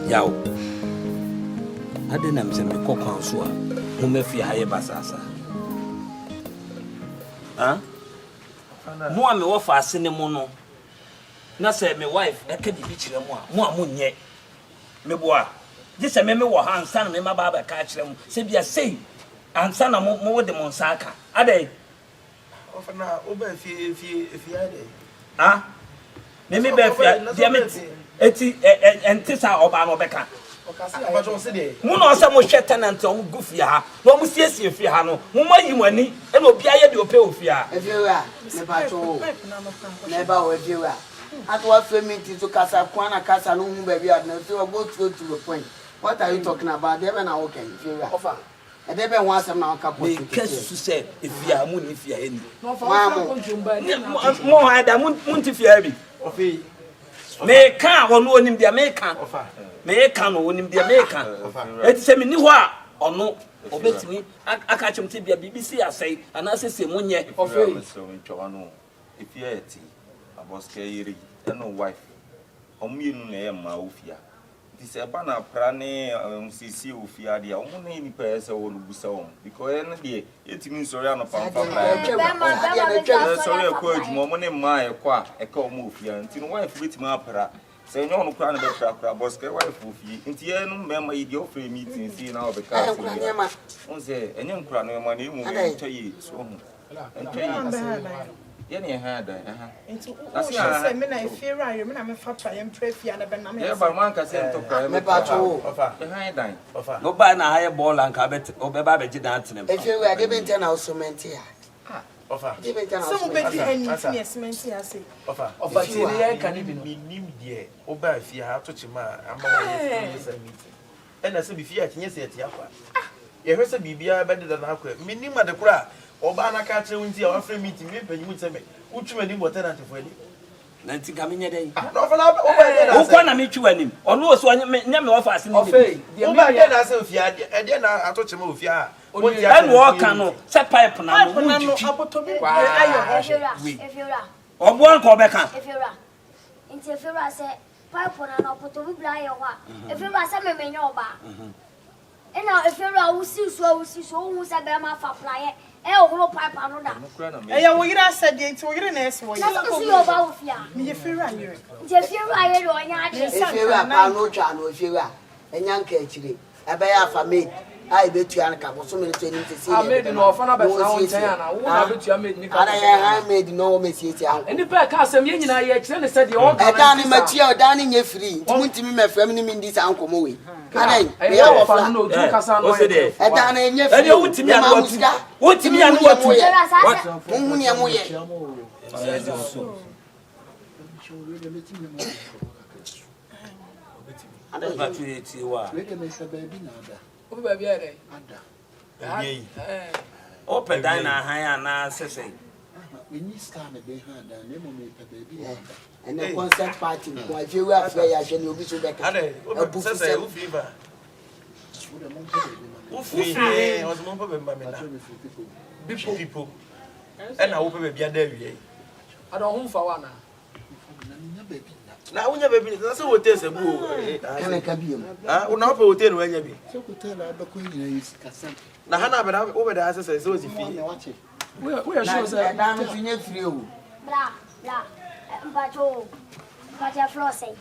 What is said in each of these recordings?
Yao. I didn't say me cook on so. Who may fear higher basasa. Huh? More me offer a cinnamon. Na say my wife, I can't be chilling more moon yet. Me boy. This a meme wa han san me mababa catch them. Say be a say. And son of more de Monsaka. Are they? Offer now, over if you had it. Ah? Maybe be Eti and Tissa Obama Becca. Muno some shed tenant on goofy ha. No musiesi if you hano. Mumma you money and will be a pay of ya. If you are never if you are. At what film to Casa Quana Casa Lum baby no go through to the point. What are you talking about? They are okay if you are offer. And they want some now couple to say if you are moon if you are any. More I don't if you are. Me can or no him the American offer. Me can or him the American offer. It say me ni wa or no obetimi aka chim te bia BBC asay and say say munye offer so in Chawano if you are Aboske yiri no wife omienu na e ma ofia this e ba na prane sisi ofia dia omo na ni pese wo lubusa won because en de etimi sori ano pampa sorry ko adwuma omo ne ma e kwa e ka omo ofia nti no wife betimi apra se nyo no kra na be kra Aboske wife ofia nti e no mema yi de ofre meeting si na obeka on se enye nkra no ma na emu ntoyi so hu ntoyi Yenny had into say, men, I fear I am a father and pray for an abandonment. Yeah, but one can say to cry about behind dine. No buy a higher ball and cabet or babaji dancing. If you were given 10 also meant here. Offer. Some betty and yes, meant here, say. Offer. Can even be named dear. Oh, by if you have to chima, I'm meeting. And I said, if you had yes, yet, you heard a BBI better than I could. Minima the cry. Obana catch you into our free meeting, maybe you would say, which may be what tenant for you. Nancy coming a day. No, for I meet you and him. Or no, so I never offer us in the way. The American as if you had a dinner, I touch him with ya. And walk on, set pipe now. If you are, or one call back. If you are, into if you are, say, pipe on an opportunity to blind or what. If you are some men your bar. And now if you are, so who's a bama for fly. Oh, pipe another. I will not say it to your nest. What you see about ya? Me if you are, if you are, no channel, if you are a young catchy. I buy a family. I bet you are a couple so many training to see. I made no fun about I made no message. And the back has some union. I actually said you all done material done in your free. Don't to me, my family mean this uncle Moe. I have no Casano. I done in your free. What to me and what Open diner high and say. We need stand a big hand and never make a baby. And the concert party, if you are fair, I can be so back. I people. And I hope be a day. I don't home for one. Now, we never been. That's what there's a boo. I can be. I will not put in when you be. So, tell her the queen is Cassan. Now, Hannah, but I'm over the answers as if you watch it. We are sure that I'm in you. Blah, blah. But your floor say.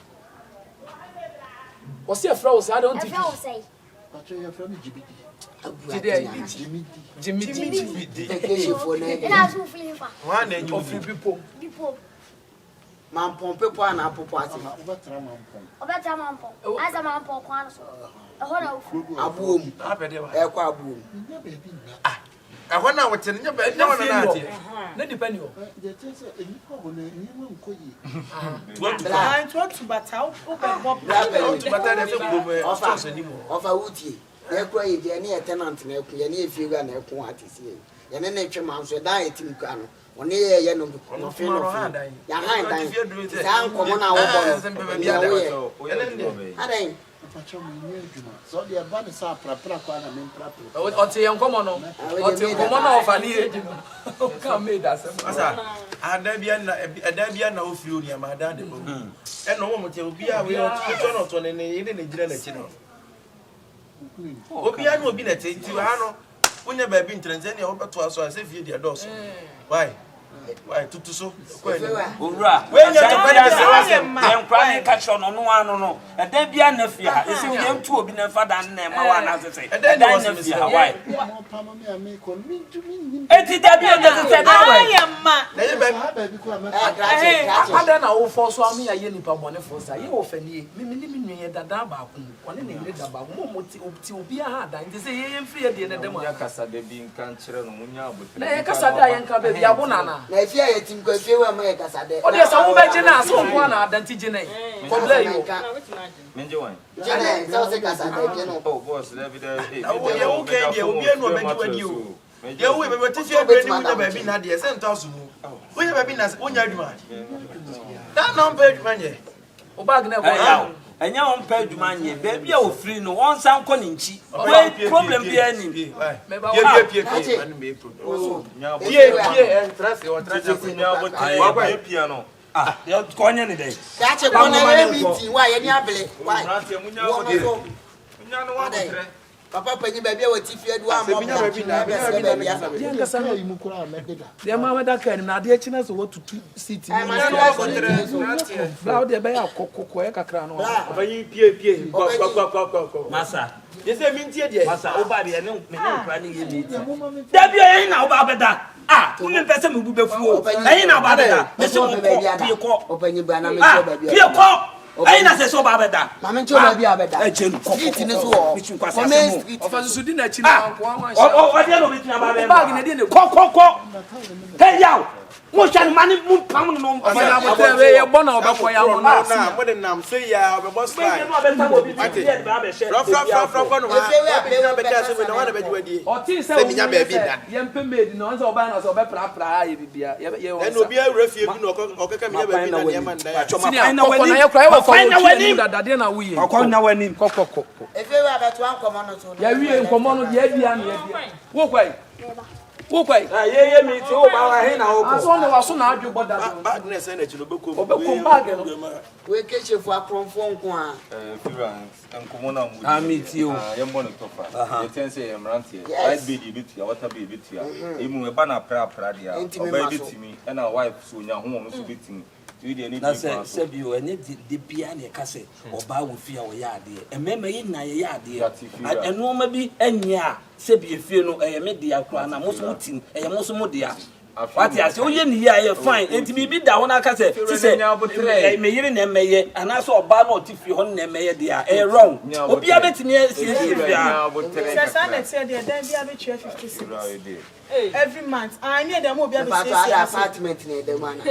What's your floor say? I don't think you say. But you're from Jimmy. One and you free people. Man pompe and apple party. As a man pomp, a boom, a boom. I want now to tell you, no one depend on but how of a woody. They're quite any tenant, any if you got a quantity. And then nature man said, I think can. On here, you know, your hand, common hour. So the advantage are proper. What's a young common? What's a common of an ear? Come made us. Adabia na ofiri oni amada de bo. E no mo te obi a we o to ne ide ne gira na chi no. Obi a no obi na te ti ha no. Unya ba bi ntrenze ne obeto aso ase fie de doso. Why? Why tutu so? Owura. We nya to kwani se wase. Dem kwani ka cho no no anu no. Adabia na fie ha. Ese we ntu obi na fada na ma wa na sese. Adabia na fie ha why? Eti dabia de se na why? Na ye ba bi ko Ada na wo fo so am ya ye nipa bone fo sa. Ye wo fani mi nwe dada ba ku. Kone ne ne daba mo ti obi a da. Nti se ye mfiri ye de ne dem. Ya kasa de bi nkan kire no munya abotre. Na ye kasa da ye nka ba bi abona na ifia ye tim ko ifia wa ma kasa de o de sa wo be gina so ko na adanti gina problem yo menje wan gina so se kasa de no oh boss David ye o ke ye obi enu obeji wadi o ye wo be ti fie be ni munya ba bi na de se ntasu mu wo ye ba bi na wo nya adwuma that number adwuma ye o bag na ko enya on pa adwuma nye baby a ofiri no won san ko ni nchi problem bi ani pie entrance o trase nya abotre pie no ya ko nya ni dey ya che ko na we meeting wa ye ni abele wa munya abotre munya no abotre papa panyi baby a wati fie do am mo munya baby na ya ngasa na yimu kura mededa de mama da kan na de china so watutu city ni bla de be ya kokoko e kakra no panyi pie ko masa ye se mi ntie de masa o ba de ne me ne kra ni ye ni da bi yen na o ba beda unu pese me bu befuo eyin na ba beda me se mo pie ko o panyi ba na me che baby pie ko ayi na se so ba beda ma me che baby abeda e che no street ni so o street o fa su di na chi na ko an o de no bitu ba be bag na de ne ko ke yaw mo shan mani mu pam no fa na bo te we ye bona o be ko ya mo na na mo de nam se ya o be boss fight no be ta bo bi ti de ba be share from no ha be na be ka se me na wana be jiwadi o tin se mi nya baby da ye mpe made no so ba na so be pra ye bibia ye won e no bi awura fie bi no okeka mi nya baby na ye man da fine na wani ye kra ye wo fine da dade na wuye ko na wani kokoko efe wa beto an komo no so ya wiye nkomo no ye bia na ye bia wo kwai wo kwai ye mi ti o ba wa he na o ko aso ne waso na adwo boda bag na se na chi no be ko bag no we ke chefu akronfo nko a Florence enkomo na mu amiti o ye mbo no tofa ye tense ye mrantie right be di bitu ya water be bitu ya emu e ba na pra dia oba bitimi e na wife so nya ho no so bitimi na se bi o ene de bia na ka se oba wo fie wo ya ade emema yi na ye ya ade eno ma bi enya se bi efie no eye me dia kra na mo so mutim eye mo so mo dia wati ase o ye ni ya ye fine enti bibi da ho na ka se se me yiri na emeye ana so oba na otifie ho na emeye dia wrong obi abetimi sie bia se sa na tie dia dan bia be 56 every month I need them obi abetimi apartment ne dem ana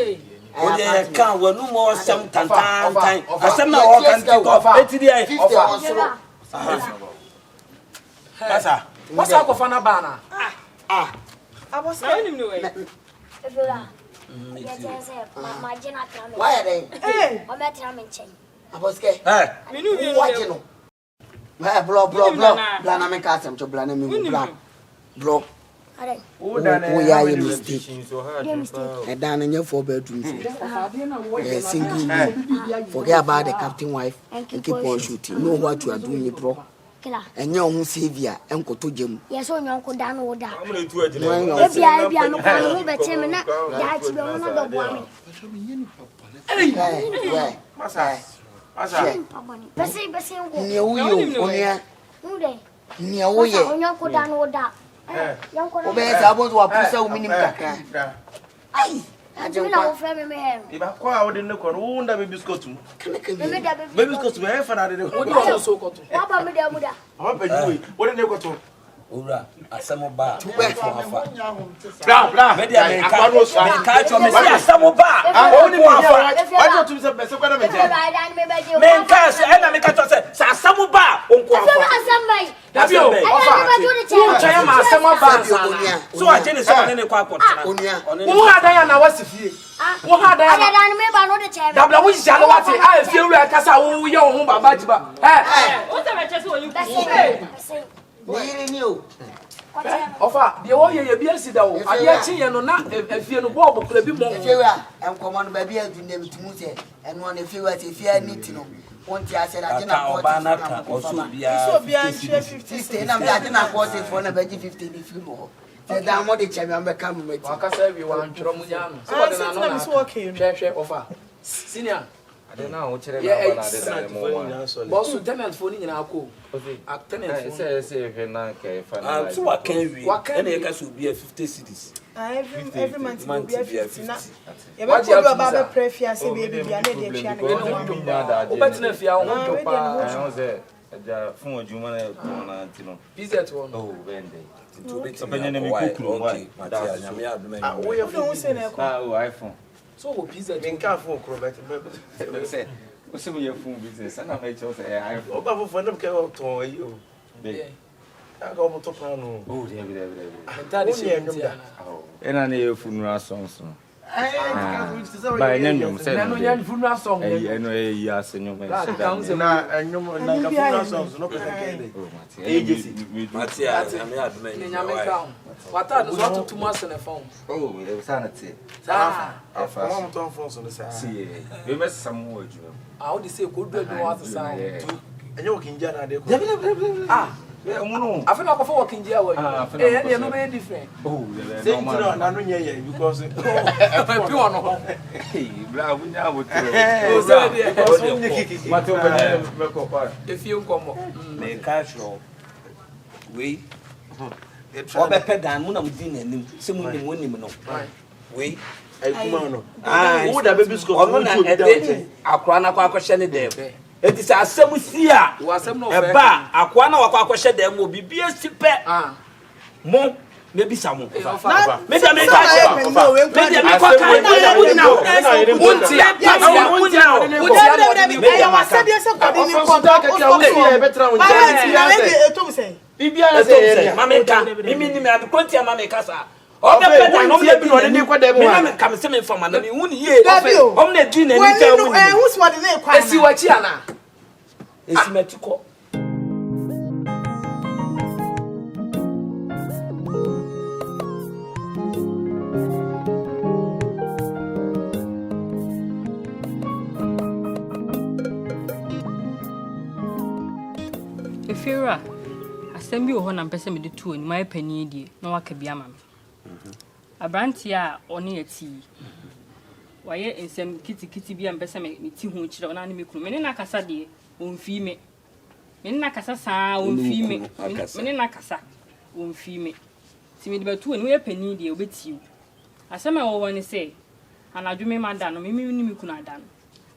o de kan wonu mo sam tantan asem na o kan ti ko eti dia wasa ko fana bana Aboske ni mni we Efela ya tese ma jena trame why are eh o me trame chen Aboske minu wi watch no ma blo na me ka sem to bla na me blo are o da na o ya ye mistake mistake e dan na for bedroom single forget about the captain wife and keep on shooting know what you are doing bro kila enye ohun savior enkoto jemu yes o nyon ko da no da amre tu agina ebia no ko be che me na da chi be no do bo ami masa Kompany bese ngo ni uyo onia nde ni oye o nyon ko da no da nyon ko o be za bo wa pusa o minim kaka ai aje na o fe me he e ba kwa o de ne ko no nda baby scott mu me da baby scott be fa na de o de o so ko to wa ba me da mu da ama pa ji o de ne ko to ora asemo ba bla me dia me ka cho me si asemo ba o ni mo afa wa to se be se kwa na me je me ka se na me ka to se asemo ba o nko afa asamai Dabio o cha ya ma asemo ba so a jeni so ne kwa akotena onia wo ha dan ya na wasifie wo ha dan ya na me ba no de che dabla wo jia no wate a efie wura kasa wo ye wo ho baba jiba o te be che so yin ni yiri ni o Ofa, the oye ye bi asida o. Ade chi ye no na afie no bob kura bi mo. Efie wa enkomo no ba bi adunne bitimu se eno na efie wa se efie niti no. Wonti ase da na ko ba na ka oso bia 50 na bi ade na ko se for na ba ji 50 ni fi mo. Se da mo de chemi am ka mo meti. Wakasa wi wa ntworo mu nya no. So de na no na. Hwe ofa. Senior ade na wo chere na ba na ade da mo. Boss tenant phone ni nyina ko. Tenant phone. Say hwe na ke fa na. so wa kan wi. Ene e ka so bia 50 cedis. Every month will be 50 na. You be go about prefer say baby bia na dey twa na. Obetina fia ho do pa. I say ja fun adwuma na ko na ntino. Visit one. Oh, vende. Openye na mi kokuru okay. Matia nyame adoma. Ah, we don't say na ko. Ah, oh, iPhone. So we pizza Me nka phone kro bet. Say, o se mo ye phone business, na me cho say iPhone. O ba fo na ke o ton ayi o. Be. Aga o mo to plan no. Oh, there. Mentally she nyum. Oh. Ena na ye funeral songs no. Ba nyum say. Na no nya funeral song. Eno e ya senyum e shida. na nyum na ka funeral songs no ka kende. Oh, Matia. Matia nyame adoma. Nyame crown. Wata no so to tuma se na phone. Oh, e usana te. Afa mo to phone so no say. See, we mess some more you. Ah, o de say ko do do wa sa. Enye o kinja na de ko. Ah, Yeah, no. I feel like for working there way. Eh, no be different. Oh, say no na no nye because Pure no. Hey, bra, we now would. Oh, so there. because onye kiki. Mato be me ko pa. If you come Me cultural we obe pedan mu na mu din nanim se mu nim wonim no we Ai kuma no. Wo da baby school ono na ebe akora na kwa akwhye ne dem enti se asem si a wo asem no eba akora na wakwa akwhye dem mo bibia sipe mo me bisa mo me da me ka me da me kwa ka na wo dina wonti I was said yes according to contract o betra won bibia na say mama ka mimi ni me abikonti mama ka sa obe peda no me bi no ni kwa dem ha me na me se me fama na me hu ni ye om na di na ni ta hu ni who so dey kwa esi wachi ana esi matiko Efira asem bi wo ho na mpese me de tu oni mai pani die na waka bi ama me abranti a oni ati waye ensem kitikiti bi mpese me ti hu kire ona ne me kunu me na kasa de onfi me na kasa saa onfi me me na kasa onfi me ti me de batu oni we pani die obeti asem a wo woni se anadwume mada no me ni me kunu ada no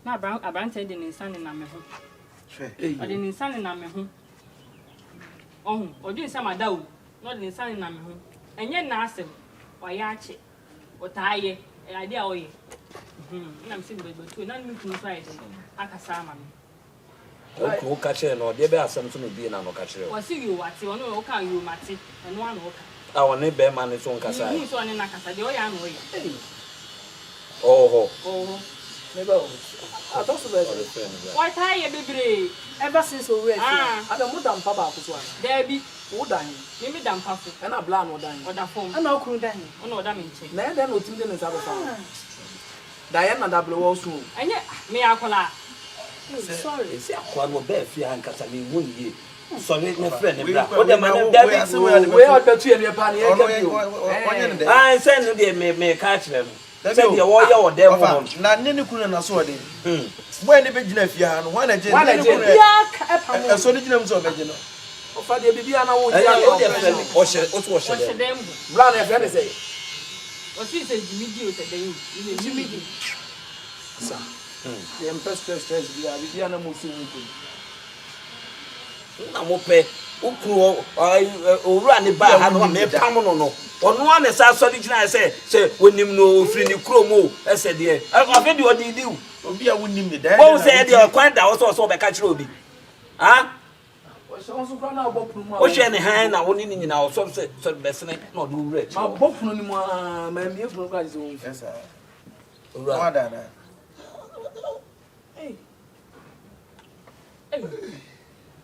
na abranti de ne nsa ne na me ho ade ne nsa ne na me ho oh odi nsa madawo no de nsa na me ho enye na asem oyache otaye ade a oye na me se bebetu na me kunu sai de akasa ama me o ka che no de be asem so no bi na no ka che o si yo wate ono o ka yo mate eno ana o ka a woni be ma ne so nkasa ni so ne na kasa de oya na oye oho never atoso be why taye bebre ever since we were ada mu dam pa ba ko so ana there be wo dan me dam pa fo na bla no dan oda form ana okuru dan ono oda me nche na eden otim de ne sa be fa da ya na double wo so enye me akola sorry esi akwa no be fi ankasa me hu ni sorry ne friend ne bra o de ma ne da bi we all betu ene pa ne e ka bi o ah say no de me ka kire no say de wo ye wo dem mo na ne kunu na so de boy ne be gina fia no wana je ne kunu ya ka epa mo so ne gina mu so be gina o fa de bibia na wo ya o de friend o she dem bla na friend say o si se jimidi o se dem ni jimidi sa dem stress bibia na mo si nko na mo pe ukru owura ne ba ha no me pam no no ono ane sa so di gina se wonim no ofri ni kro mo ese de afi de odi di obi a wonim ne da wo se de kwan da wo so be ka kire obi ha o so kra na obopunu ma o hwe ne han na woni ni nyina o so be sene na odi wura ma obopunu ni ma mi efunu kra so yes sir owura wada na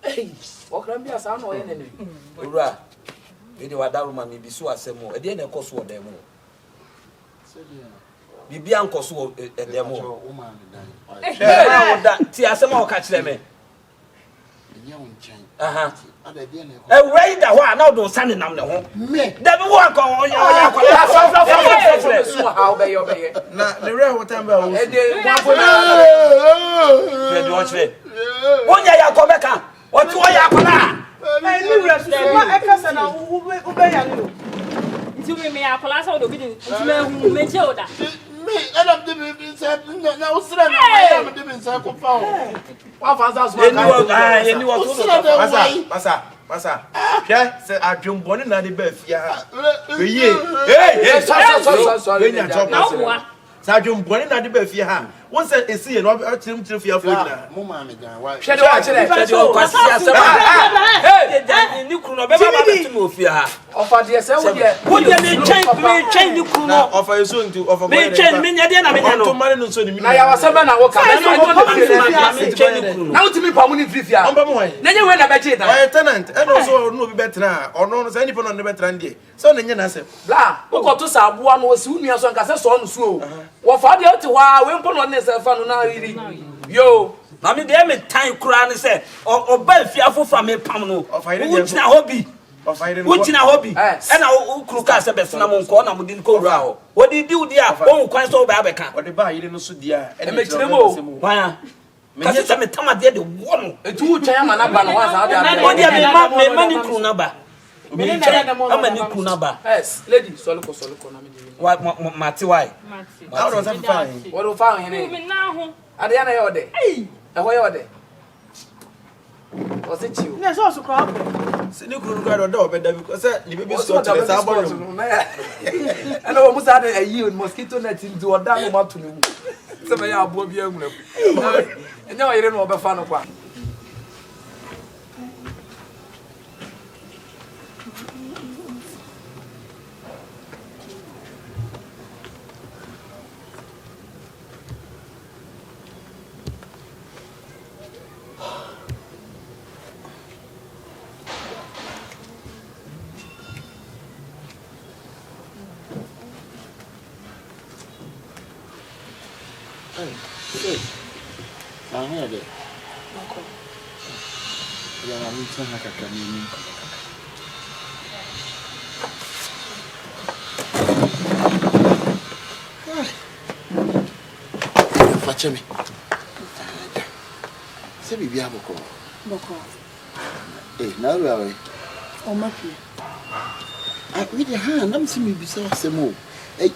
hey okra bia sa na o ye ne owura e de wada roma me bi so asemo e de na ekoso odemo bibia nkoso edemo ti asemo o ka kire me aha right da ho na do sane nam ne ho da bi wo anko o ya kwala so how be your be na the real what time ba o e de wa bo na de o chire wonya ya ko beka o ti o ya kwala ai ni wura so e ka sa na ube ya no nti me ya kwala sa o do bi nti me je oda me Adam de be say na usra na Adam de be say ko fa o wa fa sa so ka eni wo Pasa. Hwe se adwumbone na de ba fia. We ye. Hey, so. We nya chop. Sa adwumbone na de ba fia ha. Won se esi ye no atirem fia fo nyina. Momaa me gan wa. Hwe de wa kire. Hwe kwasi asema. Hey, ni kru no be ba betu no fia ha. Ofa de se wo de me chain ni kru no. Ofa yeso nti ofa me chain me nya de na me nya no. To mare no so ni mi. na ya wasema na wo ka me chain ni kru no. na utimi pa mu ni frifia Omba mo wan. na nye we na be je da Oye tenant, e no so no bi betra. Ono no say nipa no ne betra ndie. So na nya na asem. bla wo ko to sa aboa no osi unua so nka se so no so o wo fa de oti wa we mpo no ne se fa no na riri yo na me de me tan kura ne se oba fia fofa me pam no wo gina hobby wo gina hobby e na wo kru ka se be sena mo nko na mo din ko wura ho wo di udi a wo kwan so ba beka Wo de ba yire no so dia. e me kire mo wan ka se me tamade de wo no etu wo twan ama na ba no wa sa de wo de me ma ni kru na ba me ama ni kru na ba yes lady solo ko na me di wa mati why How does that fine? wo do fa hin me na ho ade ya na ye ode e ho ye ode o se chiu na so kra Se ni kru no ga do be da because say ni baby so to say about you. ana wo musa de ayi mosquito net ndi oda no mato ne mu se me ya abo bia mu enya o yire no obefa no kwa Ahụ dị. Ya na mtu hakaka nini. Fache mi. Se bibi aboko. boko Na ru awe. o mapi We dey ha na msi mi bisa asemo.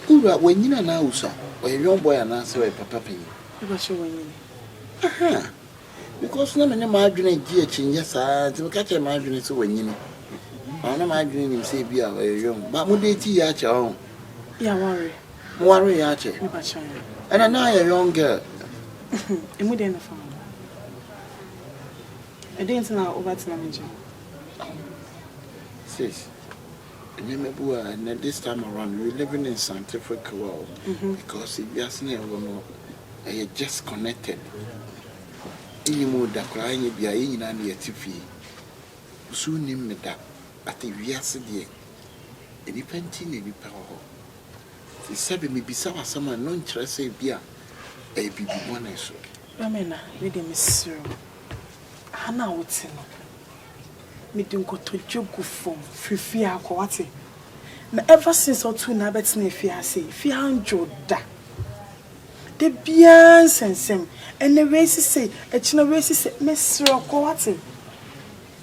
Ura wanyina na usa. We young boy na se we papa pin. ba che wanyini Aha. Because na me ma adwene gi achinye saa, nti me ka che ma adwene so wanyini. Na ma adwene nim se bia we young. Ba mo dey ti ya che ho. ya worry Mo waro ya che. me ba cha And na ya young girl. emu de na fa e dey ntina over tina menje Sis. And this time around, we're living in scientific world because if you're saying you're just connected. Any more that crying, be a in and yet if you soon name that at the yesterday. Any painting, any power. The seven may be someone non trust beer. A baby one I saw. Ramena, we dey miss you. Hana wotino. Me dinko to jogu form fifi akwate. Na ever since or two na betina fi anjo da. De bian sensem and the race say a china race say Mr. Akwate.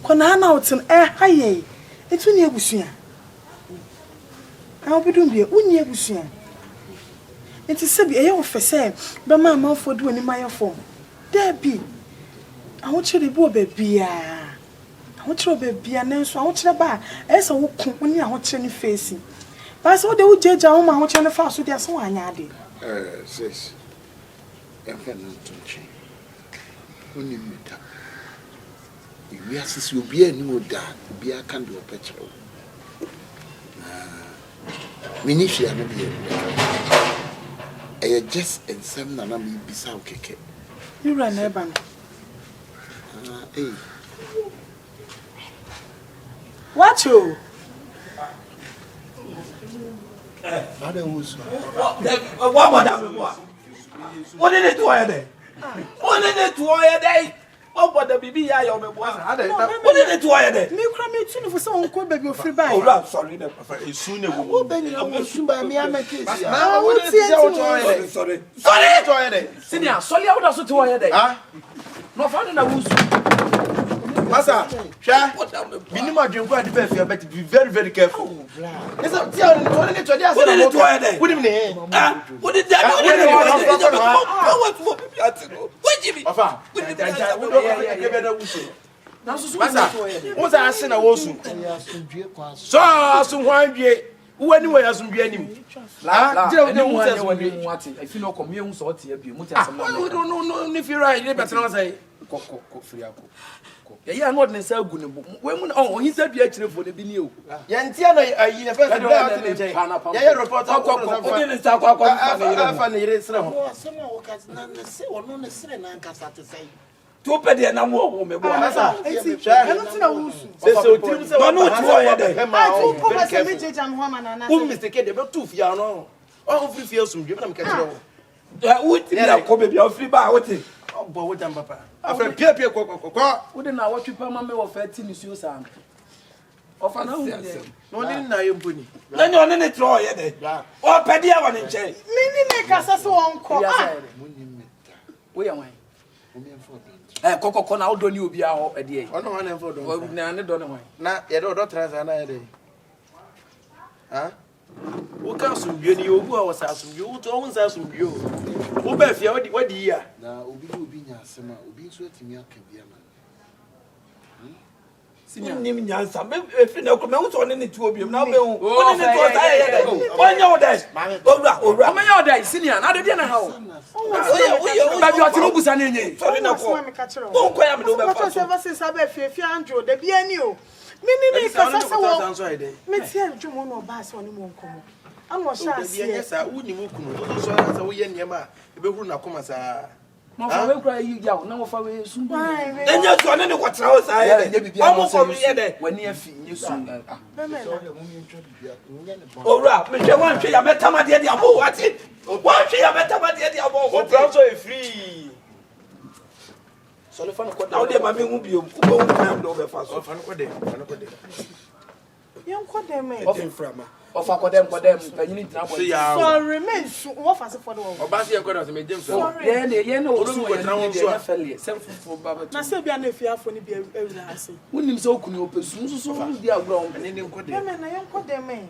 Kona hana wotino haye. Etu ni ebusua. I'll be doing be uni ebusua. It is sabi e ofe say be ma amafo do ani my form. There be. I want you to be baby. I want you to be an answer. I want you to buy. As a company, I want you to face it. But I saw the old judge. I want you to fast with your son. Sis, I'm going to change. Only me that. If we are sis, you'll be a new dad. Be a candle of petrol. We need to be just in some nana me be so keke. You run ever. Hey. What you? Ada wusu. What madam mo? What did it to her day? What did it to her day? Oh, but the baby ya yo me boy. What did it to her day? Me cry me tunu for some ko baby free buy. Oh, I'm sorry. Soon e Wo ben na wusu ba me amake si. Ah, what did it to her day? Sorry. Sorry to her day. Senior, sorry I would have to her day. Ah? No found na wusu. Masa, minimum adwin kwa de be fia but be very very careful. Yes, tell them to only to just say what would him ah what did that what Jimmy afa Masa, what's that say na wosu so asundwie wani wa asundwie anim la je ne mu asundwie wati if no come you so tie bi mu tie asem na no if you right you better not say ko free ako yeah no dey say gu ne bo we mu oh he say bia kire fo ne bi ni o ya ntia na ayi first day out ne je ya report ko dey sta kwa fa ne yire sre ho Asema wakati na se wono ne sre na nkasa te sai. to pe de na mo me bo Masa Eno ti na wusu. se o tim se no to ya dey Ah, tu po se me jeja no ma na na. mistake dey be tu fia no o free fia sum dwe na me ka kire wo wuti na ko be bia free ba wuti bo wo jam papa afre pie ko wo de na watwi pa ma me wo fa ti ni suo sa ofa na hu de no ni na ye mponi na ni one ne tro ye dey o pe dia wa ne nche Me ni me kasa se won ko. Ah, wo ya wan koko na wo do ni obi a ho ede e ono wan enfo do na ne do ne wan na ye do transfer na ye dey ha wo ka sumbie ni ogu a wo sa sumbie wo to wo sa sumbie wo ba fia wadi ya Na obi nya asema obi nso atimi aka bia ma. nim nyansa me efi na ko me wo so ne ne tu obi na wo be hu wo ne to ta ye dey wonya wo dey owura o menya o dai senior na de dia na ha o ba bi o ti no busa na enye sorry na ko wo ko ya me do be fa so Whatever since I be fear Andrew, the be any o. Me ni kasa se wo. Me tie adwumo no ba se oni mo nkomo. Am wo sha bi anya sa wuni mu kunu wo so sa wo ye niam e be huru na koma sa mo fa we kura yi ya na mo fa we sun bi enya so ne ne ko tra wo sa ye dey o mo ko bi ye dey wani afi nye sun owura me hwe wan hwe ya metama de de abo wati wan hwe ya metama de de abo o transfer e free so le fa no ko na o de ma me hu bi o ko hu kan do be fa so fa no ko de Yon ko dem me. of frama ofa ko dem panyini tina boy Sorry, me wo fa se for the one. oba se ye ko do se me james ye ne o so ko tra wo so ya fele sem fufu baba Na se bia na efiafo ni bia ewura ase. wonim se okunu opesu so di agro ne ne ko de Me na yon ko dem me.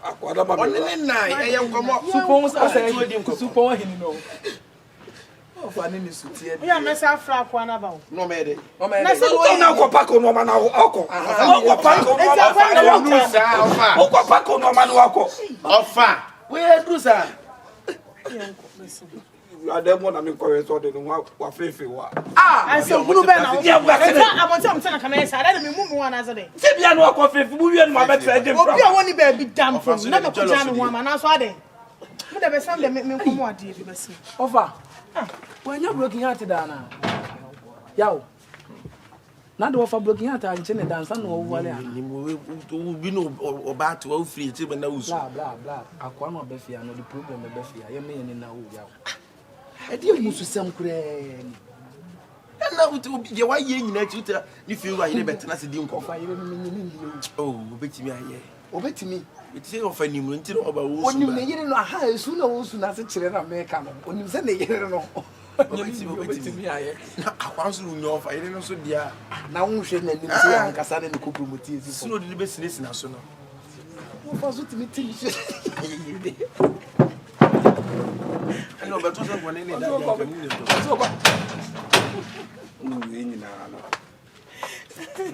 akwada ma oni ne na ye nkomo supon sa supon hini no ofa ne ni sutie Ya me sa afra kwa na ba wo. no me de Na se so na ko pako no ma na oko ko pako no ma sa ofa ko pako no ma na oko ofa we do sa ademo na me ko we so de no wa fefe wa I say bulu be na wo. Ya gba se Esa abonte am se na kama esa da me mu wana ze de. se bia no ko fefe bu wie no ma betre je Obi a woni ba bi dam from na ka kuja no ho ama na so ade. Me da be sam de me nkomo ade bi besi. ofa wanya broken heart da na yawo na do ofa broken heart anche ne dansa no wo wale ana ni mo bi no oba to wo free ti be na usu bla akwa no be fia no the problem be fia ye me ye na wo yawo e di musu sem kure na je wa ye nyina ti uta ni fi wa ye be tena se di nko ofa ye me ni oh obetimi aye obetimi iti se ofa ni mu nti no oba wo onim ne yire no aha esu na wo su na se kire na me ka no onim se ne yire no obetimi aye na akwanso nyo ofa ye no so dia na wo hwe na nim se ankasa ne ko promote ezi so no de be sinesi na so no wo fa so timi timi se ani obeto so ko ne ne da ya kamu ne so ko ni nyina no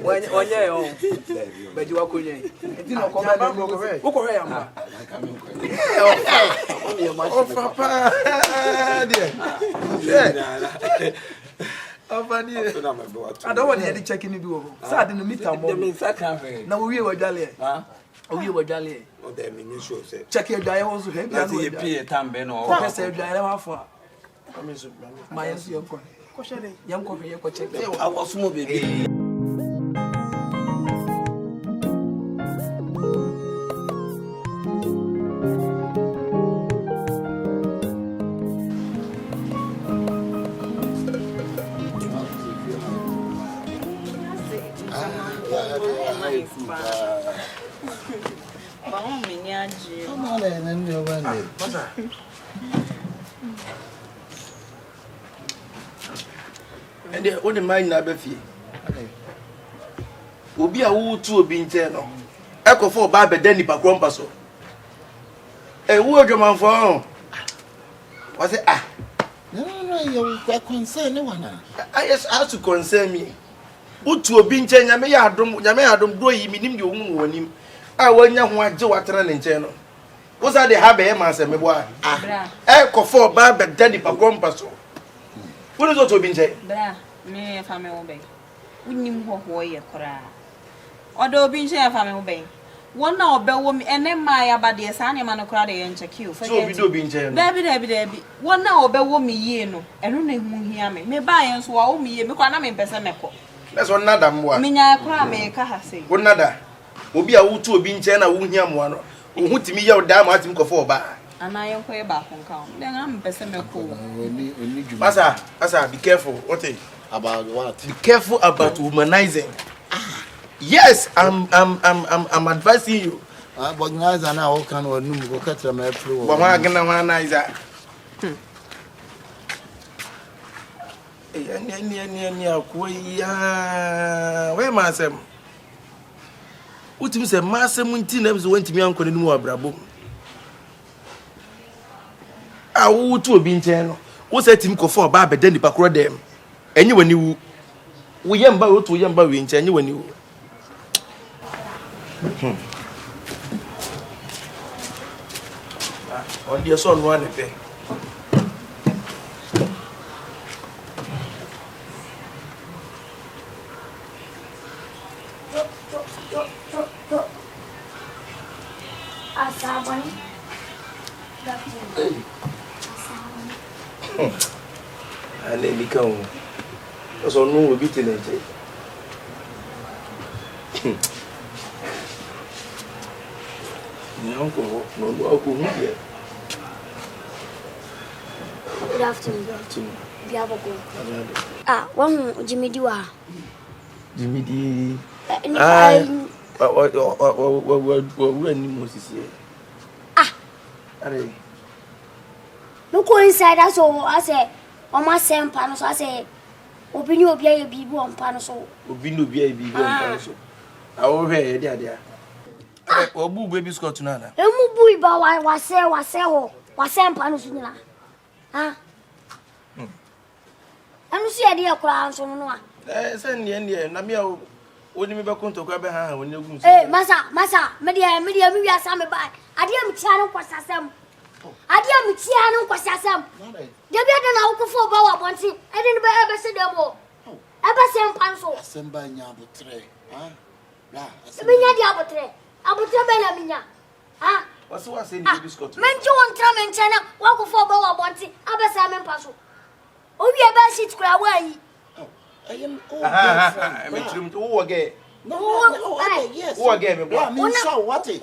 onye yo beji wa konye enti no ko ba no ko ko ya mba ofa pa die ofa ni I don't want to check in do so ade no meter mo na wo wie wadwale o wie wadwale o de me ni show say check your dwale wo so he bia no ye pie tambe no ko pese dwale wa fo ameso ma yesu yo ko Ko shede. yam ko ye ko check awoso mo bebe Aji. Come on, and you went. And the only mind never fear. Obi a wo tu obi nche no. Ekofo ba be dani pa krompa so. Wo adwaman fo. What say No, you concern one. Yes, has to concern me. Utu obi nche nyame ya adom do yi minim de ohun wonim. A wanya ho agye watara ne nche no. Wo sa de ha be ma se me bo a. Ekofo ba be dani pa krompa so. Wo do to obi nche? Bra, me fa me obe. Unim ho ye kora. Odo obi nche fa me obe. One now bewo me ene my abade sa na ma no kora de check you. So obi do obi nche no. Dabi. One now bewo me ye no. Eno na hu hia me. Me ba yen so wa wo me ye me kwa na me pese meko. Let's one nada mwa. Me nya kora me ka ha sei. Wo nada. Obi a wo tu obi nche na wo hia mwa no. Wo hu timi ye o da ma atim kofo oba. Ana yen ko e ba kon kan. Den na me pese meko. Asa, be careful. What is About what? Be careful about womanizing. Yes, I'm advising you. But now I know can or no go catch my flu. But why gonna womanize that? Where masem? Utim se masem unti na so wantimi ankone no abrabo. A wo tu obi nche no. Wo se tim kofo ba beda nipa kro dem. Enyi wani wu. Wo yemba wo tu yemba we nche enyi wani wu. On the son one pe. Asabani. Ale bikao. So no we beat it. No here. Good afternoon. Biabogo. One Jimmy Dua. Jimmy D. When Moses here. No coincide as all. I say, on my same panel, so I say, Opinion of your people on panel, so Opinion be a big one. I will hear there. Or boo baby Scott Nana. And Mubu, but I was same panel sooner. And you see a dear crown, so no one. Send the Indian, Namio, wouldn't be back to grab a hand when you go. Eh, Massa, media, maybe I saw me by. I didn't channel was some. I didn't channel was some. The better now for Bower Bonsi, I didn't ever see them all. Ever same pencil. Assemble Yabu tray. Minya Diabotre. Abutra Minya. Ah, what's what saying baby Scott? Men you want Tram and China, walk for Bower Bonsi, Abba Salmon Passo. Oh, we are best it away. I am I met him to again. No, yes. Who again? I mean, so what? Other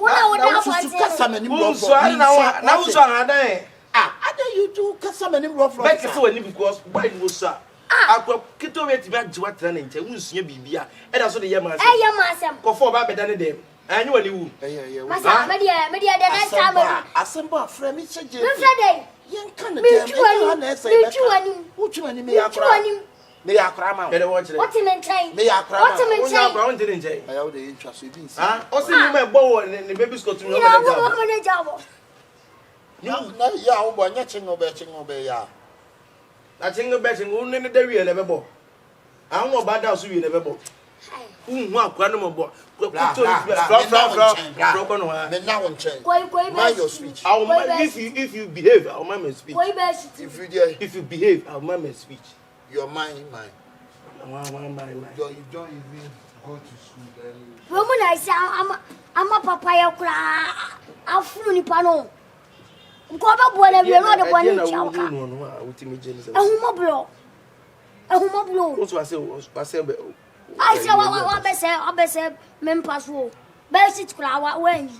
you do Cassaman rough. Back so because why was sir? I could wait to back to what running to who's your BBA, and also the Yamas. I am go for Babby than a day. I knew you. Massa, Media, the next time. Assemble from each other. Young Canada, which one may I may I cram out? What's in time? May I cram out? Brown didn't say. I have the interest in this. Also, you may bow and the baby's got to know. No, yeah, but nothing obey ya. I think the betting only in the real level. I don't know about that, so you never bought. What animal bought? Now on change. Mind your speech. If you behave, I'll mind my speech. If you behave, I'll mind my speech. Your mind. You don't even go to school then. Woman, I say, I'm a papaya cry. I'll fool you, Pano. Go up when you're not the one in Chowka. A humablo. What was I say? I say, I say, Mempasso. Best crowd, when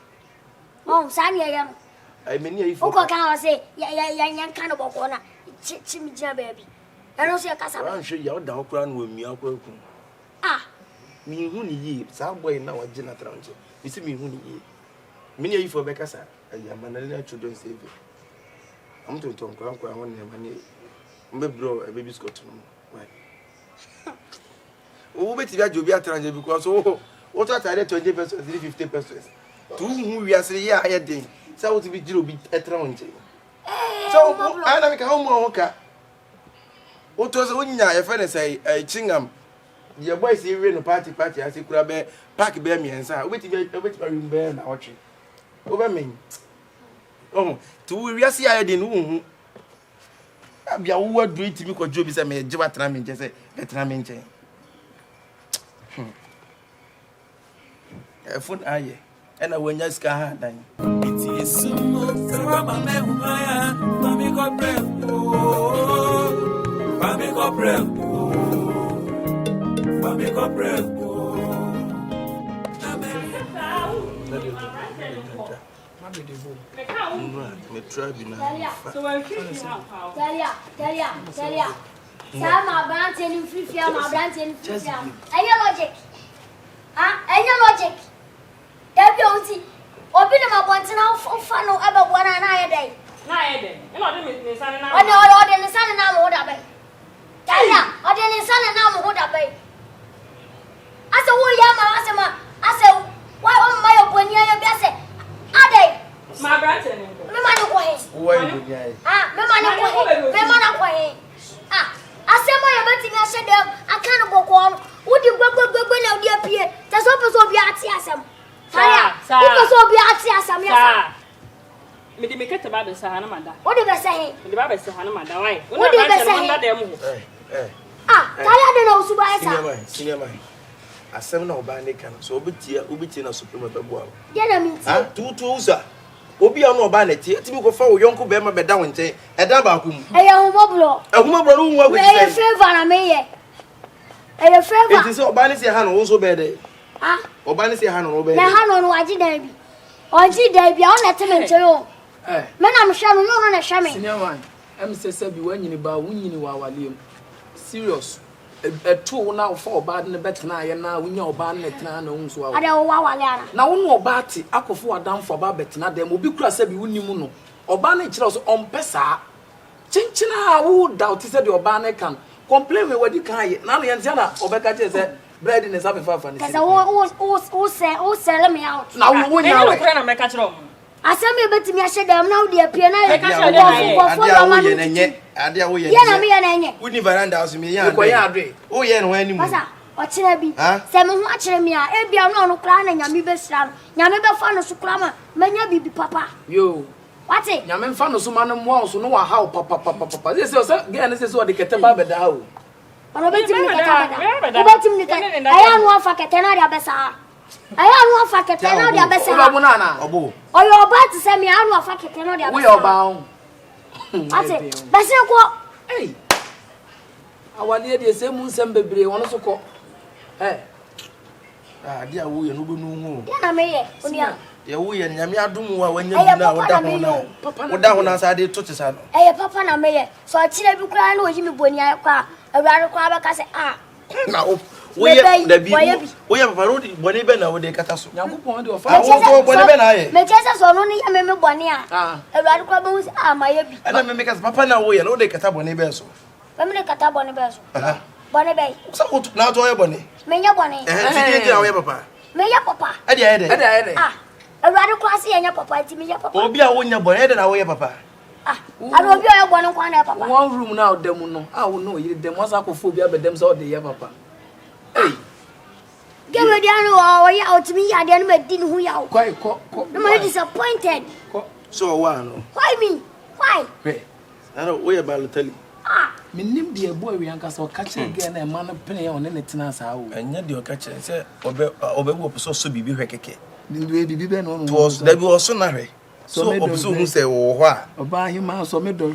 oh, Sanya. I mean, if I can't say, young cannibal corner, chimney baby. I don't see a casa. I'm sure you're down crown with me. Me, who ye, some way now at dinner. You see me, who ye. Many of you for Becassa. I am an children save you. I'm to talk to Uncle. I want to bro, a baby's got to know. Why? Oh, but if you be a transit because what I tell 20 pesos, 50 pesos. To whom we are saying, yeah, I did. So to be Jill be a transit. So I make a home worker. What was when your friend say, a chingham? Your boys here in a party, as you could have pack bear me and say, wait a bit of bear and watching. Over me. Oh, to we are see I didn't. I'll be a word great to me because Job is a man, Java Tramin, just a Tramin. A foot aye, and I will just go hard. It is so much. What did I say? The Bible says, Hanamada, why? What did I say? I don't know, Subai. Senior man. A 7 or band can so be tea, Ubitina Supreme Babual. Yeah, two tools, sir. Obi on no banet, Timoko for Yonko Bema Bedown, a Dabakum. A young mobile. A woman who will a favor, I may. A favor. It is Obanisi Han also better. Obanisi Han obey. The Han on Waji Davy. Or G Davy, on that time. Man, I'm sharing on a shaman. Senior man, I'm saying, when you about winning our Liam. Serious. A 2 now 4 bad in the better now, and now we know bad net now. I don't want now no batty, I could for down for Babetina, then will be cross every winning or bannet on Pesa. Chinchina, who doubt is that your banner can complain with what you can. Now, the Anzana or Becca said, bread in his happy five and who sell me out. Now, when you're make a room. I send me better me, I said, I'm now the piano. We never ran out to me. Oh, yeah, when you what's it be? Seven watching me, a be on clan and Yami Beslam. Yamaba fan of Sukrama, Manya be papa. You. What's it? Yaman fan of Suman walls, know how papa. This is again, this is what the Catababa down. But I bet him, I am one for Catena Bessa. I am one for Catena Bessa. Or you're about to send me out of Catena. We are bound. What's it? That's what? Hey. I want the same Sam baby, one so called. Hey. Dear, we are no. Yeah, may yeah, we and Yamiadum when you know what down as I did to the son. Hey, Papa, and May. So I tell you, cry, no, Jimmy Bonia, a rather crab, I say, now. We have a parody when even now with the catastrophe. Young point of Mechas only a member Bonia. A rather crab was my baby. And I make us Papa now, we know the Cataboni Besso. Women Cataboni Besso. Bonnie Bay. So now to a bonny. May your bonny. Papa. May your papa. A rather classy and your papa to me, your papa. Be a winner boy and away, papa. I will be a one papa. One room now, Demono. I will know you. Them was Acophobia, but them saw the papa. Hey, give me the out to me. I didn't do who you are. Quite disappointed. So, one. Why me? Why? I don't worry about telling. Me name dear boy, we uncle so catch again a man of penny on anything as how. And yet, your catcher said, Obe so be Hekeke. The baby on was that we also marry. So, who say, oh, why? Or buy him out or middle.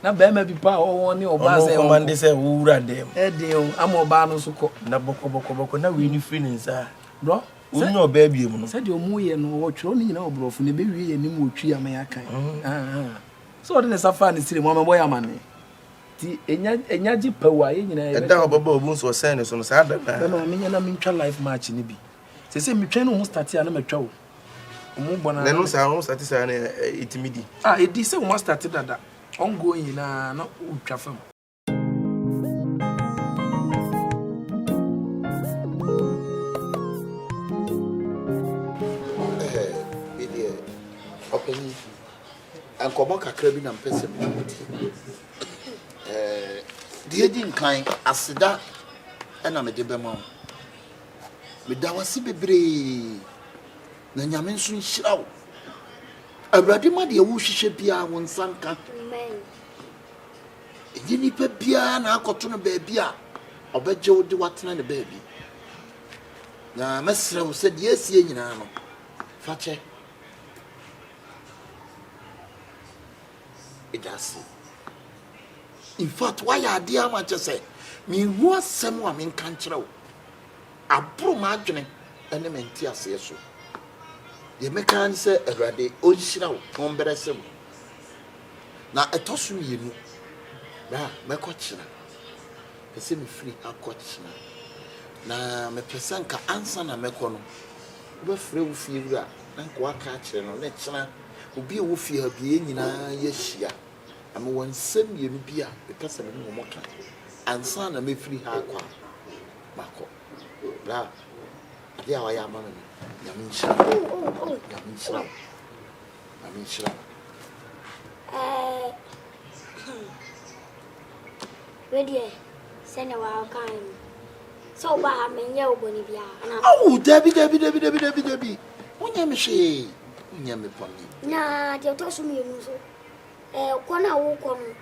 Now, Bama be power or one or Bass and Monday say, who ran them. Edio, I'm a banos who call Naboko, now we need feelings, bro. We know, baby, said your moo and watch only no bro from the baby and you tree America. So then it's a funny city, Mamma boy, money. The Enyaji Power, you know, a double bones was sent on Saturday. I mean, life match in the bee. say me train no start here na metwa wo. Omo bona. Na no sa start say na itimidi. E di say we start dada. Ongoing na utwa fam. Kompany and Kompany kakra bi na mpese me die di nkan aseda na me de bema me da wasi bebre na nyame nso nhirawo awurade ma de wo hwehwe bia won sanka amen ejini pe bia na akoto no ba bia obeje wo de watena ne ba bi na mesra wo se de asie nyina no fache it does. In fact, why are dear much say me was someone in control? A pro margin element here say so. The mechanic say a ready original conversation. Now a toss me you know. My coach the same free a coach na me person ka answer na me kono. We free we feel na kwa catch no na chana obi wo fie bie nyina ye hia am won sem ye no bia because me no moka ansa na me free ha kwa mako bra ade awa ya mama ya minshira ready send a wild kind so ba me nye oboni bia na oh debi wonya me hwe wonya me poni na de to so me nu so kona wo kono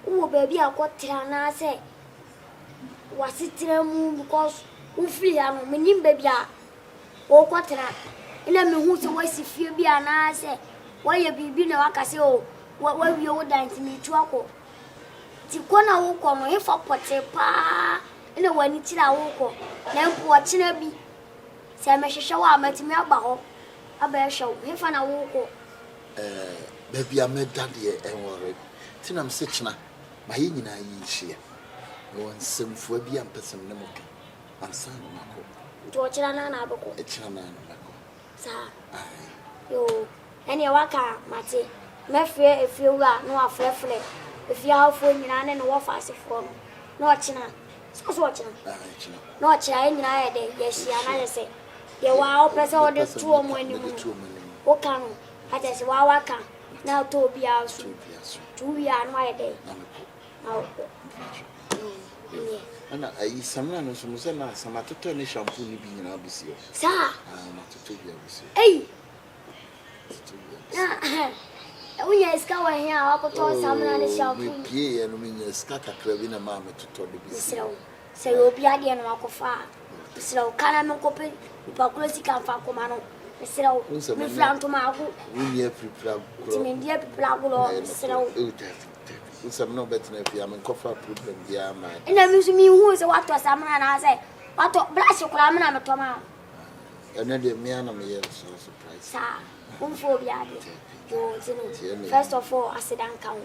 wo baby akotra na se wasitira mu because wo free ano me nim baby a wo kotra ina me hu se wasi fie bia na se wo ye bibi na wakase o wa wi wo dance me tu akọ ti kona wo kono e fa pote pa ina wani tira wo ko na mpo china bi se me hwehwe wa amatimi aba ho aba show e fa na wo ko baby ameda de enwore tinam se china ma ye nyina yi hia no nsemfo bi ampesem ne moto ansa no mako to chira na na abako e chira na na mako sa yo eni waka mate me fie efiura no afrefre efia hafo nyina ne no wo fa asefo no china so china no china nyina ye de ye hia na ye se ye wa o pese o de tuo mo ani mu o kan ata se wa waka na to bia so tu ya no ye de na o ana ayi samna no so se na samatoto ne shampoo ni bi nyina obisio sa na toto bi obisio unya iska wa hia wakoto samna ne shampoo me pie no me nya iska kakra bi na ma me toto de bisio se obi ade no akofa bisiro kana me kope ipakulosi kan fa koma no bisiro me flanto ma ko unya prepare ko ti me dia prepare ko lo bisiro usam no betina fi am kofa problem dia ma ina mi su mi hu se wato samna na se wato brush kula me na me to ma ena de me ana me ye surprise sa fo bi ade yo tinu first of all asidan count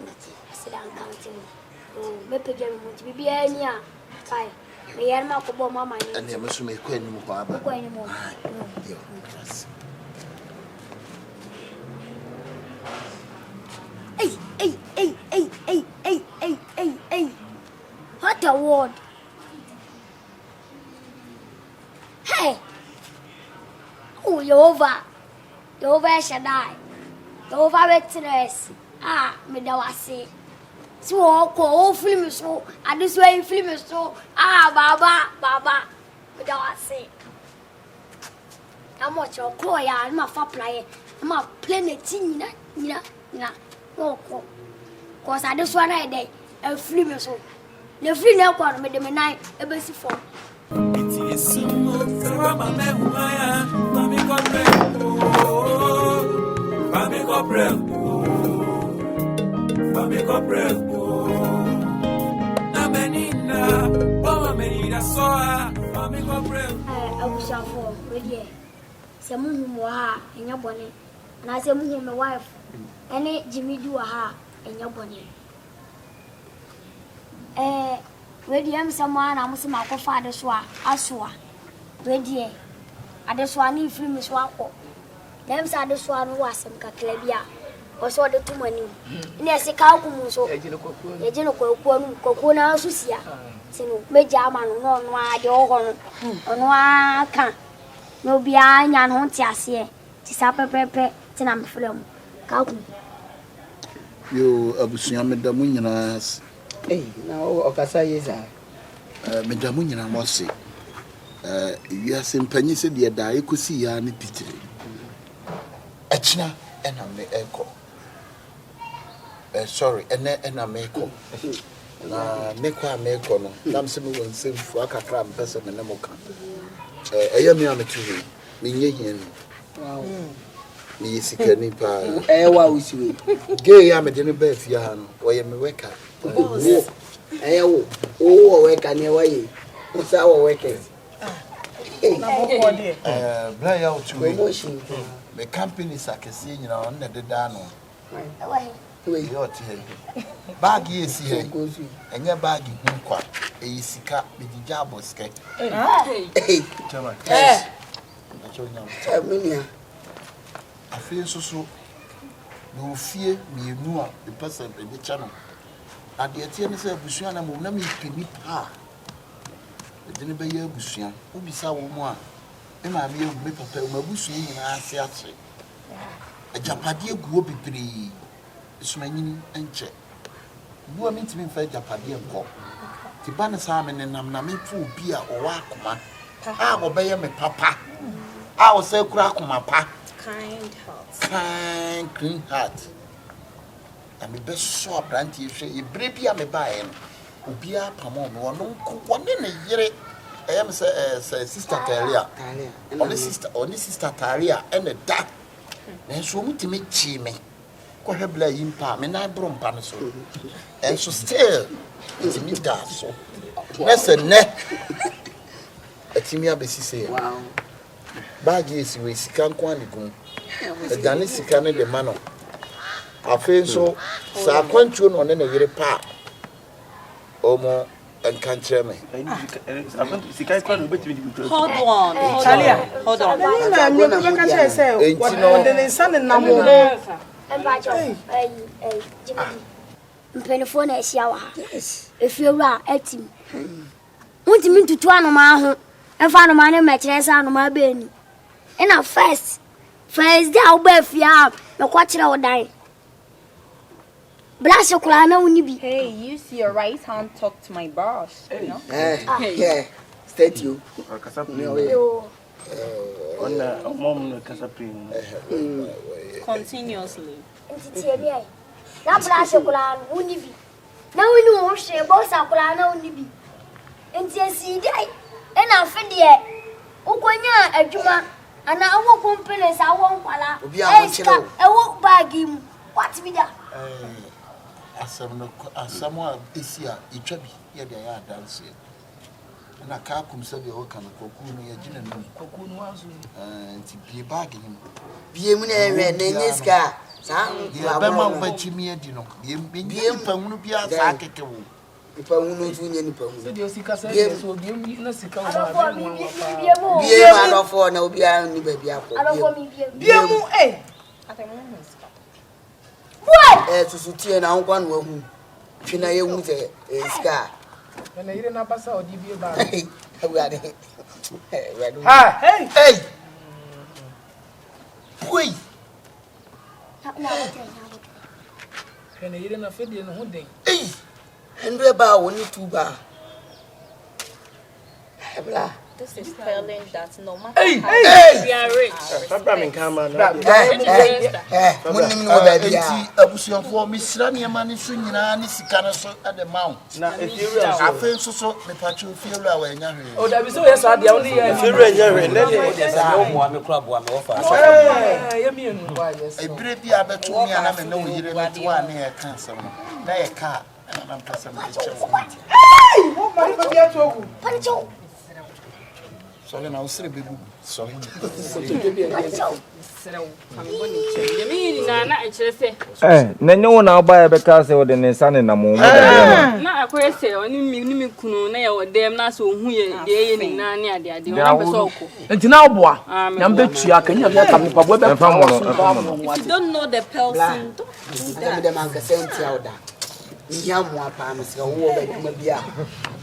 yo me pege me mo ti bi ani a kai me yer ma ko bo mama ni ene me su me ko ani mo ko aba ko ani mo yo class Hey. What a word. Hey. Oh, Jehovah Shaddai. Jehovah Witness. Me da wasi. So, ko film so. I this way film so. Baba. Me da wasi. I'm watch your call ya. I'm a fa play. I'm a play the thing, na. No, cause I just want to day a free me so. The free now one me dem nine e be si for. It is so mama Momaa, mami kopre. Na menina, mama menina soa, mami kopre. Abusha for ready. Se mu hu mo ha enya bone. Na se mu hu me wife. Ene Jimmy du ha enya bone. Ready am someone I must ma ko fa de so a asoa. Ready adeswani film so akọ dem sa adeswani wasem kakra bia o so de tumani ne se ka akumu so e jino kokko nu kokko na so sia sinu meja ama no no ade oho no ono aka no bia nya no nti ase ti sa pepepe ti na mfrem ka akumu yo abusua medamu nyina na o kasa yesa medamu nyina mo se wiase mpanyi se de da ekosi ya ne pitire achina ena me eko sorry ena me eko na meko ameko no nam se me won semfu akakra mpese me ne moka eya me ametu me nye hien wow mi sikani pa wa usiwe ge ya me de ne ba fia ha no oye me weka wo weka ne waye usa wo weka bla ya utuwe me company sakesi nyina on na deda no we yo tie bag yesi he enye bag hu kwa sika me dija Aboske chama minia afie soso no fie mienu a the person be channel ade tie ne se abusua na mo na me peni pa de ne be ya abusua ubisa wo mo a e ma me me papa o mabusua nyina ase ase ajapade eguo bibiri isumanyini enche buo mi ntimi mfa ajapade enko ti ba ne sa me ne nam na me fu obi a o wa akoma a wo be ye me papa a wo se kura akoma pa kind clean heart ami be so abranti hwe ebre bia me ba en obi a pamo me wono wone ne yire em se sister Talia oni sister Talia ene da na so mutime chi me ko hebla yimpa me na bro mpa no so en so still it's me da so listen ne atimi abesise wow bag is we sika nko anigun e dane sika ne de mano afen so sa kwantuo no ne yire pa omo enkantre me sika kwa no betimi di hold on hold on you can say what the son na mo mpenefo na esia wa efiewura atim untimi ntutu anoma ho efa anoma ne mekire sa anoma be ni ina first day oba afia me kwa kire odan Blast your na uni bi. Hey, use your right hand talk to my boss, you know? Yeah. State you. Continuously. Na blast your uni bi. Na uni wo hwe boss akura na uni bi. Enti esi dai. E na fe de ukonya adwuma ana awo company sa awo nkwala. Ewo bag im. What me da? Asamwa isia itwabi ye de ya dance na ka kumsa be o kan koku no ye gina no koku no azu nti bie bag ni bie mu na ewe na nyeska sa ya ba ma ba chimi adi no bie pahunu bia sa keke wo pahunu tu nye ni pahunu se de sika sa so bie mu na sika wo bie ma no fo na obi a ni ba bia ko bie mu what? Susutie na nkwa no ahu. Twina ye hu se ska. Na yire na basa odi bie ba. Awade. Ha, hey. Pui. Na yire na fedie no ho den. Endre ba woni tuba. Hebla. This is telling that no matter how we are rich. Munim no ba bia. Abusuafo misra ne ma ne so nyina ne sika no so ade mawo. Na efiewura so. Afen so me pacho efiewura wa nya hwe. O da bi so yes ade only ya. Efiewura nya hwe na de sa mo mo me kura bo me ofa. Ya mi enu ba yes. Ebire bia beto mi ana me na wo yire me to ane ya kan sam. Na ye ka na mpasa me chewo. Mo ma ni bia to ogu. Pancho. Sorry na usire bebu. Sorry. Sereu, famiglia ni c'è. na ekyerese. Na nyo na oba e beka se wo de ne nsa ne na mo. Na akoyese oni mi kunu na ye odem na so hu ye de ye ni na ne ade ade. Ona pese okọ. Enti na oboa. Na mbetua kan ya bia kam pa bo be fa If you don't know the person, don't do that. Dem an kasenti awda. Iya mo apa me se wo be duma bia.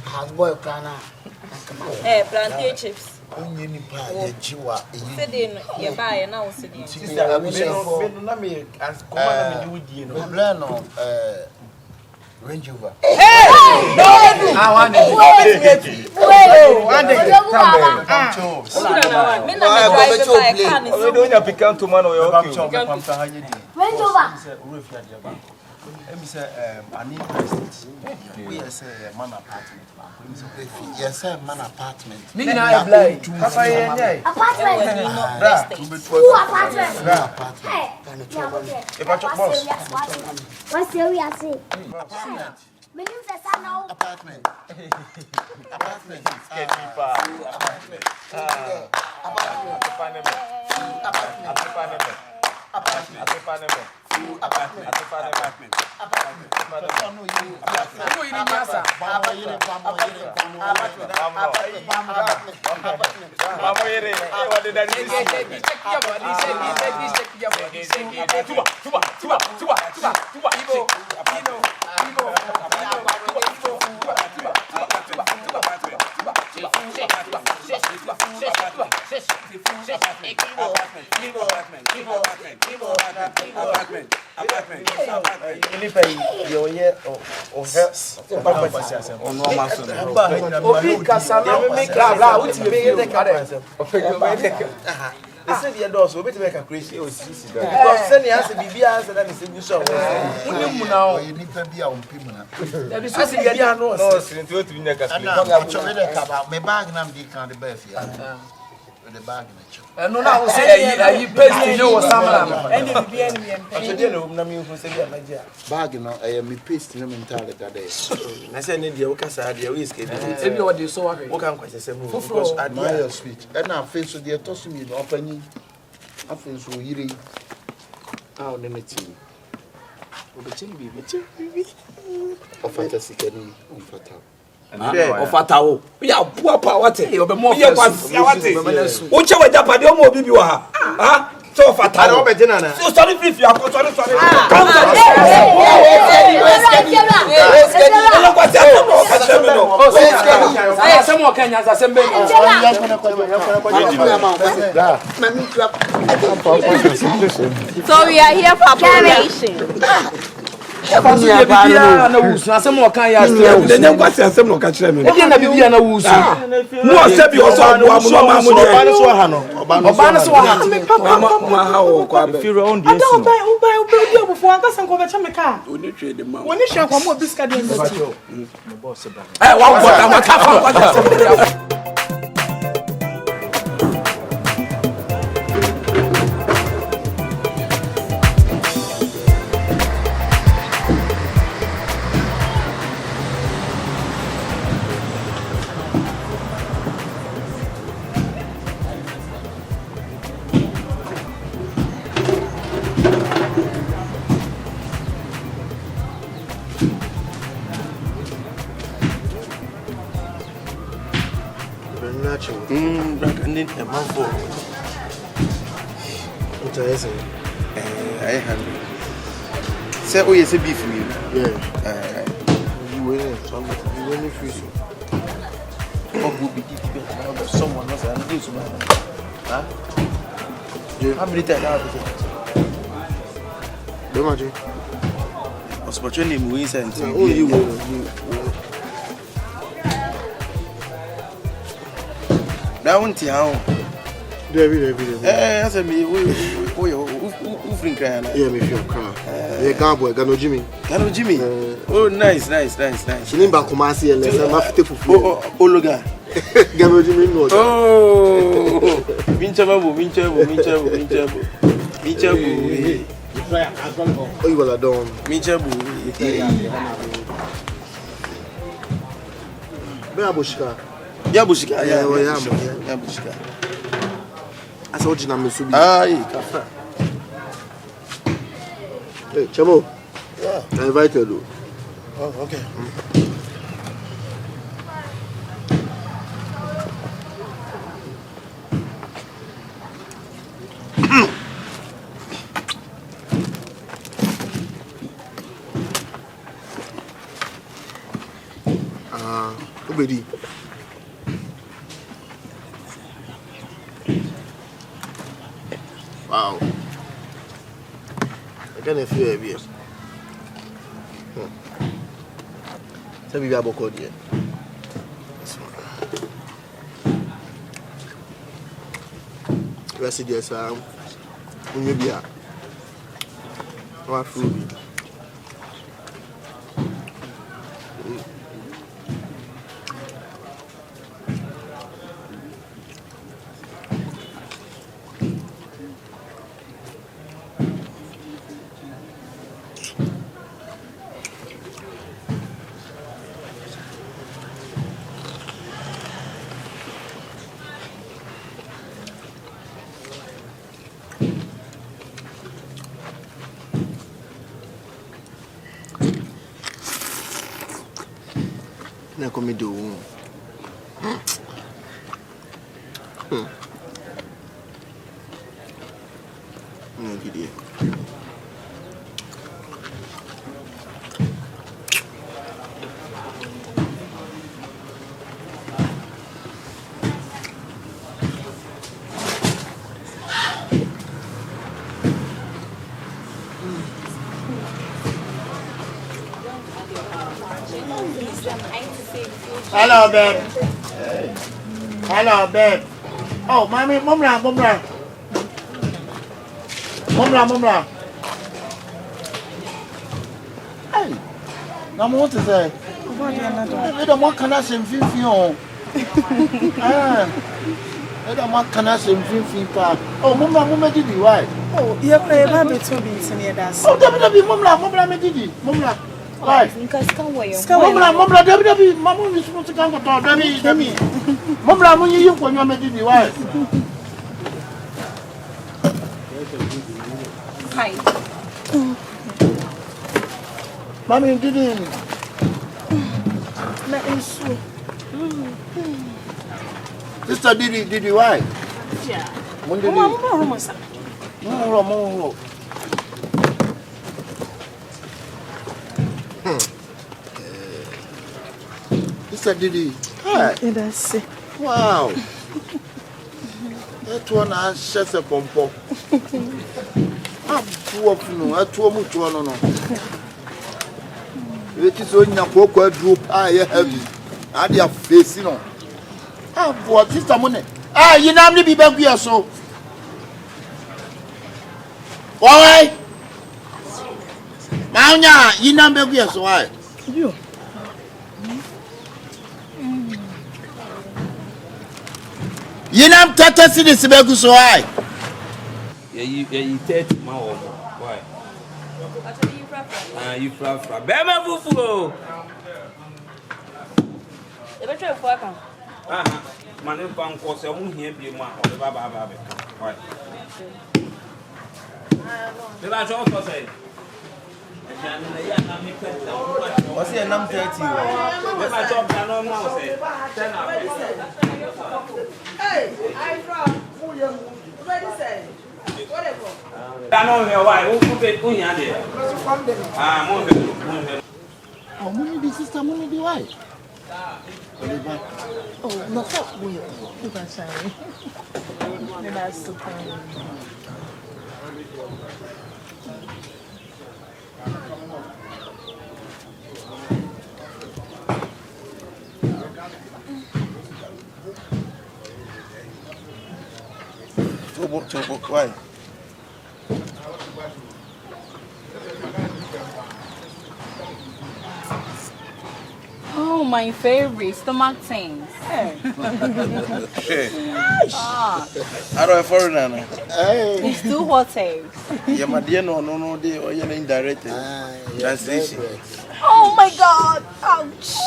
Has boy kana. Plantain chips. Onye ni pa ye jiwa. Say dey ye buy e na wo say dey. Sister, me na me as come na me di wudi no. Problem no Range Rover. Hey! One day. Me na me drive by car ni. We don't have pick to man o yo. Range Rover. Say I need we say man apartment. Yes, man apartment. Me na apply. Papa ye Apartment. Apartment. What's your we are saying? Me live the sun now. Apartment. Apartment. Obi kasana make bla what you make the they say the doors we make a crazy because send the answer bibia answer that is in so we now You need to be on people now. there be so bibia no No, since we to be neka. Me bag na me can the best with the bag in the chop. No na wo say you paste you was samla. Any bibia ni me. so dey no na me say bia magia Bag no me paste na mentality that day. na say ne dey we kasa dey we escape Ebi o dey so wa we can kwase say because Because I admire speech. And I face so dey toss me no opani. I feel so yiri. Ah on the team. Obechim bibi. Ofata sikani ofata. Ofata wo. Ya bua pa wate. Obe mo Ya kwasia wate. Wo che waja pade o mo bibi wa ha. Ha? So ofata. I obe jina na So sorry if you are sorry. So we are here for appreciation. Na wusu asem o kan ya still. The name kwasi asem no ka kire me. Ebi na bibia na wusu. No se bi o so aboa mo ma mo oba de. no so ha no Oba na so ha. Mo ha o kwa be. Firo on Ada oba odi obufo anka san ko be chame ka. Oni twe de ma. Woni hwa kwa mo biska de nti. Wa gbota ma ka fa. a man for what I say I hungry say oh yes beef me yeah you win you win fish what would be someone else and this man huh how many times do much was watching him we sent oh you that one how David. I said me we Franka yeah me feel car yeah gamboy gano Jimmy oh nice Chinimba Kumasi ele ma fite fufu oh loga gano Jimmy no oh minchabu oh you wala don minchabu be Aboske Yabushika yeah Yabushika asa ojina mesubi ai kafa Hey, Chamo. Yeah. I invited you. Oh, okay. Obedi. Wow. I can't feel heavy. Tell me about code here. Rest there, sir. When you be here. What food? Na come do. No video. Hello, babe. Hey. Hello, babe. Oh, mommy, Momaa. Hey. Now, what to say? I don't want to say anything. I don't want to say anything. Oh, Momaa, did you why? Oh, you're going to be too busy near that. Oh, Momaa, did you? Momaa. Why? Because come where you Momaa, Debbie, Mama is supposed to come to Debbie. Momaa, when you when you're making the wife. Hi. Mommy didn't. Sister, did you why? Yeah. Mama. Sister Didi. Hi. That's it. Wow. That one has just a pompo. I'm too often. I told you to no. It is when you walk a droop. I heavy. I have face, you know. Ah, what sister money? Ah, you know me be back here so. Why? Maunya, you know me here so why? You. You know, Tata City Sibagu so high. Yeah, you take my home. Why? You fra. Bema fufu. The better for come. Man, if I'm cause I'm here, be my baba. Why? Did I also say? What's your number 30? My job, I don't know. Hey, I'm from William. What is it? Whatever. I know why. Who put it on here? Oh, money the sister, money the wife. Oh, no, fuck William. You can say. That's so funny. Why? Oh, my favorite stomach things. Hey. I don't foreigner. Hey. It's too hot. Yeah, my dear, no, they are indirect translation. Oh my God! Ouch!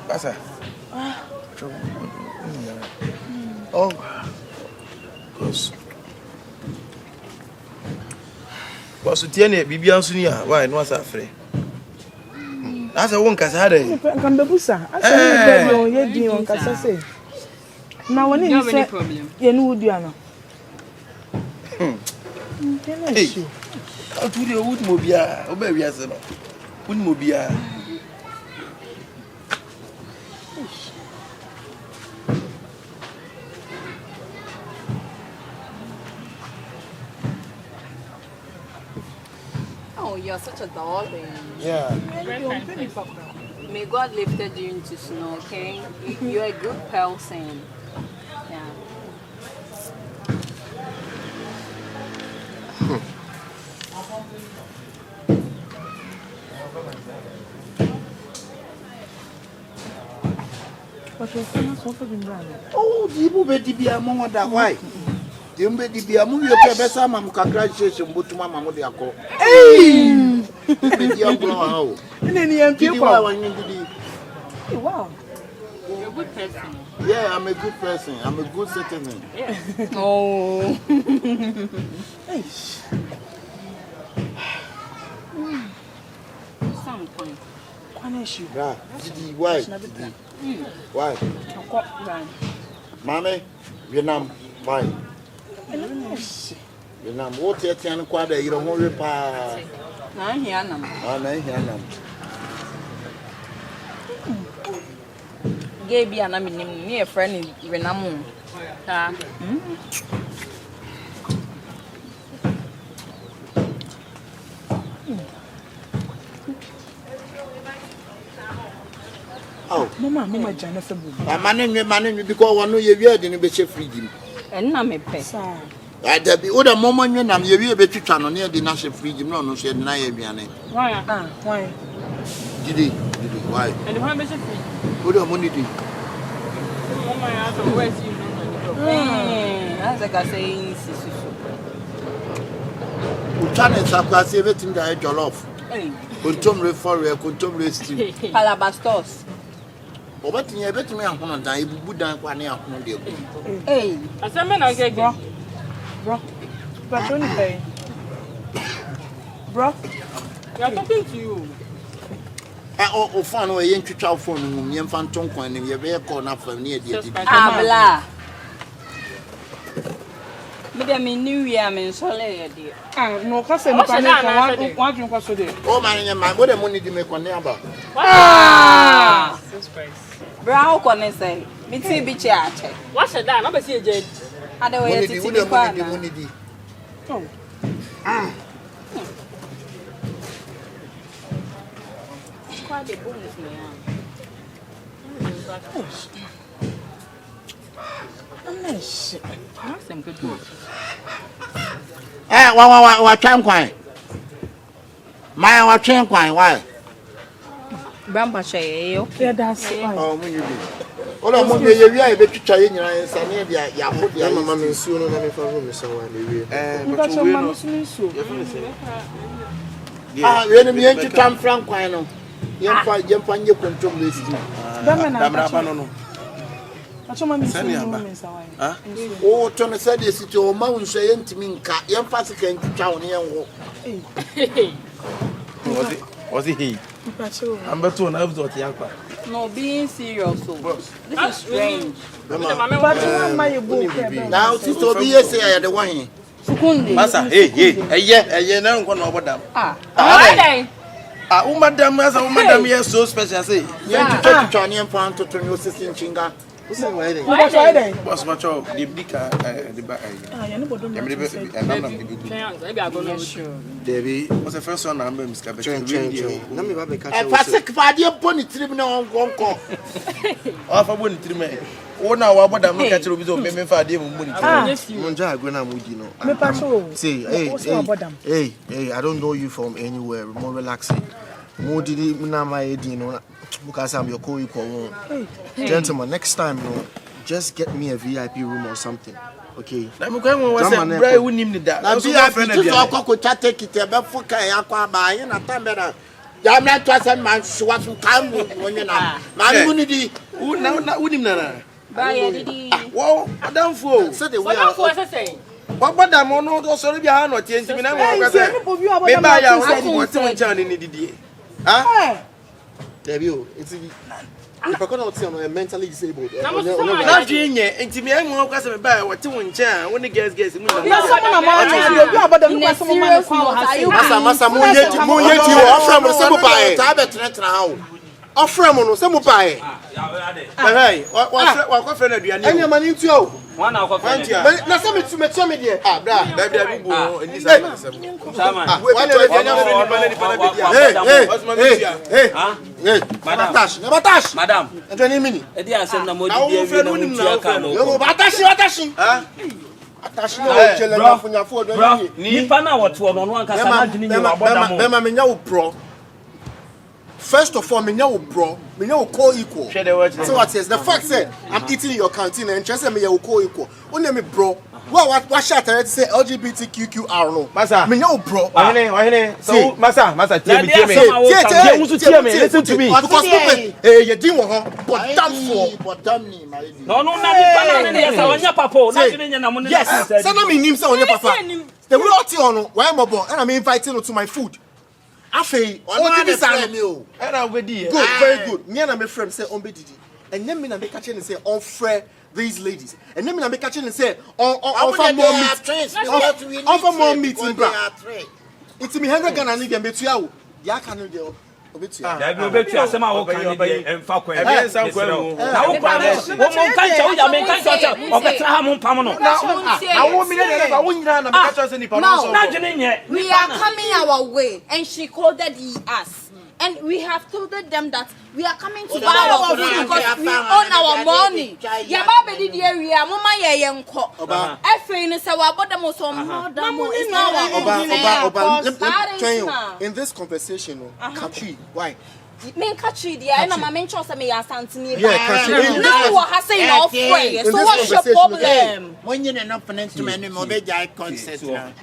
Basa. Oh. Was tiene Bibian Sunia, why no was afraid? That's a one casade. Come the busa. I said, you on Cassay. Now, when you have any problem, you know, Diana. Hey, how do you would mobia? Oh, baby, as a would mobia. Oh, you're such a darling. Yeah. May God lifted you into snow, okay? You're a good person. Yeah. Oh, you better be among that. Why? You better be among your professor, Mam, congratulations, but to Mamma, they are called. Hey! Wow. You're a good person. Yeah, I'm a good person. I'm a good citizen. Yeah. Oh. Some point. Yeah. Why? Why? Mommy, Vietnam. Why? Vietnam. What you're telling me, you don't want to pay. I'm here now. I'm here now. Gay be an aming near friend in Renamo. Oh, Mama, Jennifer. I'm managing because one of you didn't be freedom. And I'm a pet. At the other moment, you know, you're able to turn on near the national freedom. No, she had Why? Why? Did he? Why? And the one bishop. What do money do? Where's you? As I can say, Channels are class everything that I jollof. Contum refer, contum resting. Palabastos. What you bet me on die, Buddha, one year. Hey, as a man, I get bro. But only pay. Bro, we are talking to you. Oh, fun away into child phone, young phantom coin, and you're very corner from near the Abla. Madame, New Year, I'm sorry, dear. No, because I'm watching what's today. Oh, my mother money to make on nearby. Ah, Brown corner say, Mitzi be chat. What's a damn? I'm see a jet. Otherwise, it's the money. Oh, quite a bonus, some good work. Eh, what time quine? My what time quine, why? Brampa say, okay, that's why. Oh, when you do. All I'm going to be to try in your hands and ya put your mamma and soon and if I room somewhere. But your mamma is so. Ah, the enemy ain't to come from Quino. Jump on your control list. Oh, Tony said this to your mount saying to me, young Pastor came to town here. Was it he? I'm better to have the young. No, being serious, so this is strange. Now, to be a say, the one. Massa, hey, now I'm going to over them. Madam, as a madam, yes, so special. Say, yeah, to Johnny and Pound to turn your sister in Chinga. What's much of the big Debbie was the first one. I'm Mr. Pony tribunal one call. Off I wouldn't remain. Oh, now what I'm catch you with me for the money. Say, hey, I don't know you from anywhere. More relaxing. More did it now, because I'm your co-equal. Gentlemen, next time, no, just get me a VIP room or something. Okay. I'm going to say, we need that. I'll be a friend of yours. Take it about Fuka, and a time better. I'm not trusting my swat from time when you're not. My unity, who now, Bye, Didi. Whoa, Madam Fo. So the way I say. What Madam Mono, those sorry behind what change me now. Maybe I am what's on channel in the ah? Debut, it's if I cannot see I'm mentally disabled. Not doing it, and to me, I'm more custom about what you want chair when the guest gets me. Massa, offer mo se mo pae hey what friend aduane anya mani ntuo one na friend na se me me de bra baby bubu eni say hey batash madam aduane mini e dey asem na mo di bia no ntua ka mo yo batash atashi no chele na funyafo aduane ni pa na woto no no ankasa na dwene ni waboda mo be ma menya wo pro. First of all, me know bro, me know co-equal. So what says the fact said I'm eating in your canteen and just me you co-equal. Only me bro. What shot I say LGBTQR no. Massa, me know bro. Why so Massa, tell me. Listen to me. Because people you didn't want but damn for. No, na di pana na say onya papa, na dwene na mo na. Yes. Say na me nim say onya papa. The way oti on why mo born and I'm inviting you to my food. Afei, what did say me o? Era obedi. Good, very good. Me and my friend say on bedidi. And then me na make catch and say on frère these ladies. And then me na make catch and say on for more meat. On for more meat in bra. It's me 100 Ghana ni dem betu ya o. Ya kan no dey obetu. Da bi obetu asem a wo kan ni emfa kwan. E be san kwan mu. Na wo kwan wo mo kan cha wo ya me kan cha obetra ha mo pam no. Na wo mi le ba wo nyina na me catch say ni pa no so. Na dwene nye. We are coming our way and she called us. And we have told them that we are coming to buy our food because we own our money. Ya ba be di area mama ye yenko. Efe ni se wa boda mo so mo da mo is not Oba. In this conversation, Kachi, why? Men Kachi dia na mama mention say me ya santini ba. Now what has say no free. So what's your problem? When you not financial money mo be jai consent. No, I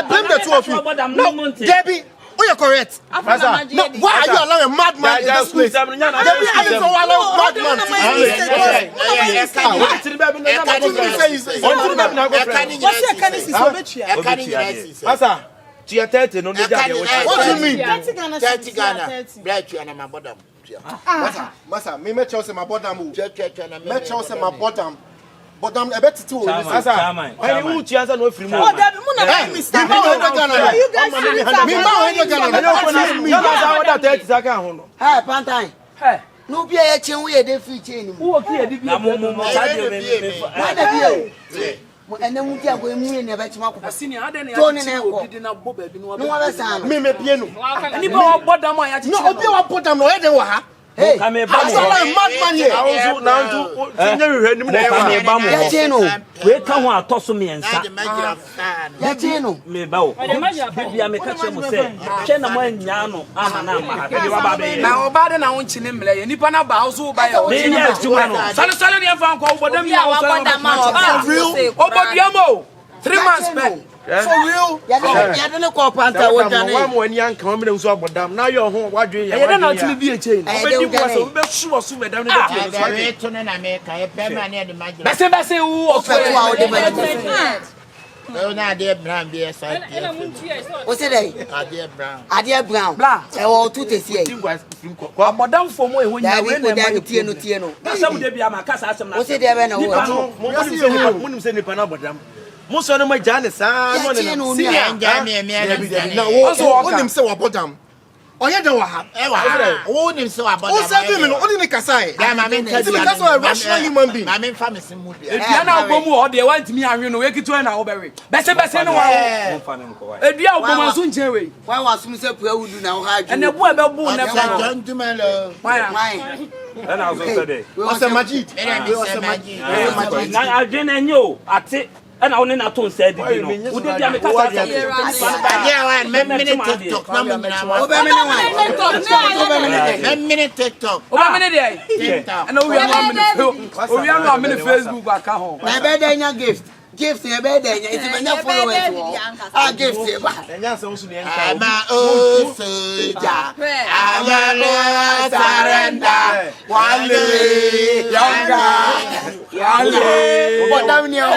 blame the two of you. No, Debbie. Oh, you're correct. No, why are you allowing a madman in this place? Debbie, I didn't allow madman. Masa, to your 30 no need that. What do you mean? 30 Ghana. Black you and my bottom. Masa, me me chose my bottom. Me chose my bottom. But I'm a bit too old. Masa, why you would answer no free more? Oh, Debbie, muna be mistake. You guys Hey, Pantai. Hey. No be a chain we dey free chain. Who okay dey be? Na mo and then we go mu ne ba chima ko. Senior, how dey na obi na bo ba bi no. No wa sa. Me pie no. Ni ba bodam ya chichi. No, obi wa bodam no e dey wa ha. Hey, come here, madman here. Also, now we come on toss me and me bow. Bibia me catch him say, Chena man yano, ama na obade na won chine mle nipa na ba so ba ya o sale ni fan ko obodam ya o real obodiamo 3 months back. For real? Yeah, don't call Panta. One more young coming so abodam. Now you're home. What do you? I don't know to be a chain. I don't know. Be sure so me down the to na America. E pe man e de magic. Bese who of no na dey brown be side. What's it dey? Adie brown. E wo tu te sie. Abodam for mo e ho nya we na ma tie no. Na some dey bia makasa asem na. What's it dey be na wo? Mo say nipa na abodam. Muso no majane sa no ne no na wo nim se wa bodam oye de wa ha e wa wo nim se wa bodam o se bi me no oni ni kasai ya ma men kasi because of a rational human being ma men family sim mu dia edua na obomu o de want me anwe no we kitu na wo bewe bese no wa edua obomu so nche we why was me say pu awudu na wo ha adwu ene bu e be bu ne fa John Dumelo why and I also said was a magic na adwene nyo ate and I only not to say the no. Would they be a cast? Yeah, TikTok. TikTok. And we are not Facebook account. My birthday gift. gift ye be dey iti me na followers wo ah gift ye ba enya se nso ne nka ama o soja ama surrender wale yanga bodam ni o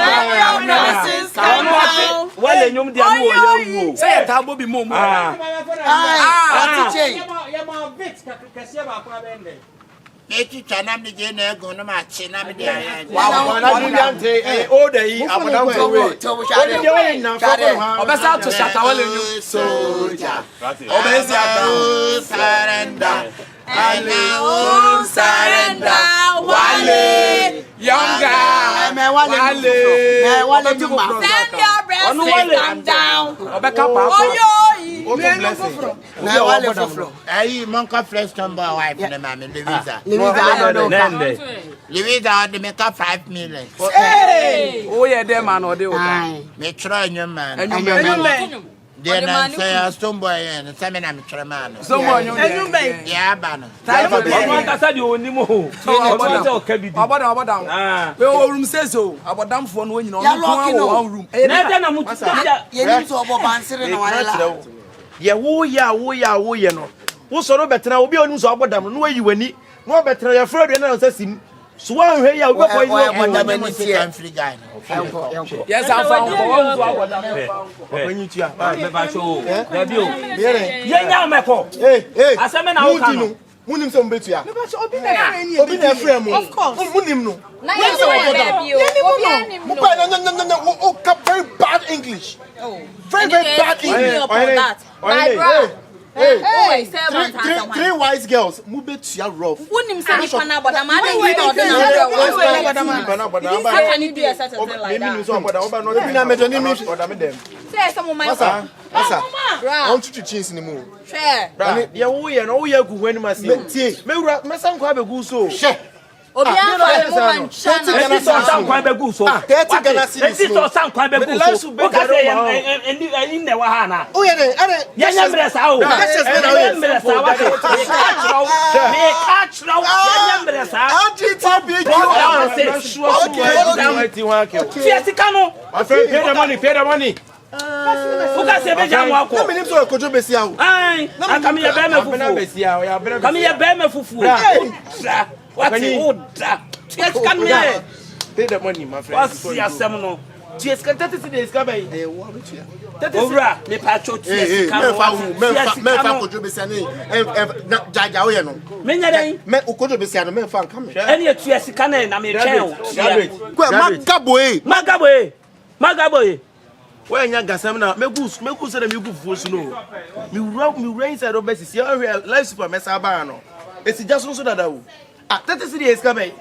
wale nyum dia mo yo wo say ta bo bi mo teacher ye ma bit kase ba kwa bende Eti chana mi je na ego no ma chi na mi de aya. Wa na di ante o de yi abodam so we. O de je we na fa ko ha. Obesa to shata wale nyu. Soja. Obesi ata. Surrender. And now surrender, Wale, younger, me wale, send your blessings come down. Me wale fufro. Ayi monka fresh number wife na mama Louisa. Louisa de make 5 million. Hey, oh yeah, dem man or dey o. Me try nyum man. Then I say a stone boy and seminar man. Someone you yeah, banner. We room says so. About damn phone when you know one room. Yeah, wo ya no. Wo so no betra obi onu so abodam no ayi wani. No betra ya frɛ de na say sim. So one hwe ya wo ko yi abodam ni see am free guy. Yes, I'm found one to abodam. When you tia. Me ba show. Baby o. Ye nya me ko. Aseme na wo ka no. Munim so mbetua. Me ba show obi na frɛ mu. Of course. Munim no. Na ye so abodam. No, very bad English. Oh. Very bad English. Hey, three wise girls. Mubetua rough. Unim say ni pana abodam. I dey hear ordinary. How can you do a certain thing like that? Say some my Masa. I want you to change in the mood. Share. Ya wo ye no wo ya gu hwani mase. Me wura me san kwa begu so. Obi afa mo man chana. Eti so san kwan begu so. 30 Ghana cedis. Eti so san kwan begu so. O ka say eni ne wa ha na. Oh yeah, ya nya mre sa o. Ya mre sa wa. Me catch now. Ya nya mre sa. Okay. Fiasi kanu. Pay the money. Fuka se be jam wa ko. Na me nim so kojo besia o. Ai, akami ye be me fufu. Kami ye be me fufu. What is order? Yes, can me. Pay the money, my friend. What's your seminal? Yes, can 30 days come by. Over, me pacho. Me fa kojo besia ni. Jaja o ye no. Me nya den. Me kojo besia no me fa come. Eni etu esika na na me chen. Magaboy. When you got some now, me go say them you go for snow. Me rain side of Bessie, here, life super mess abano. It's just so that ah, 30 days coming.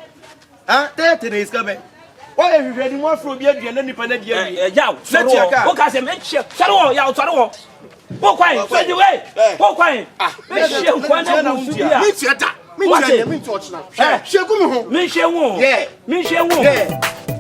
Ah, 30 days coming. Why are you ready one from your independent year? Yeah, let your car. What can I make sure? Sorrow, ya, sorrow. Walk quiet, send away. Walk quiet. Ah, make sure me touch now. She go me home. Me share one. Yeah. Me share one.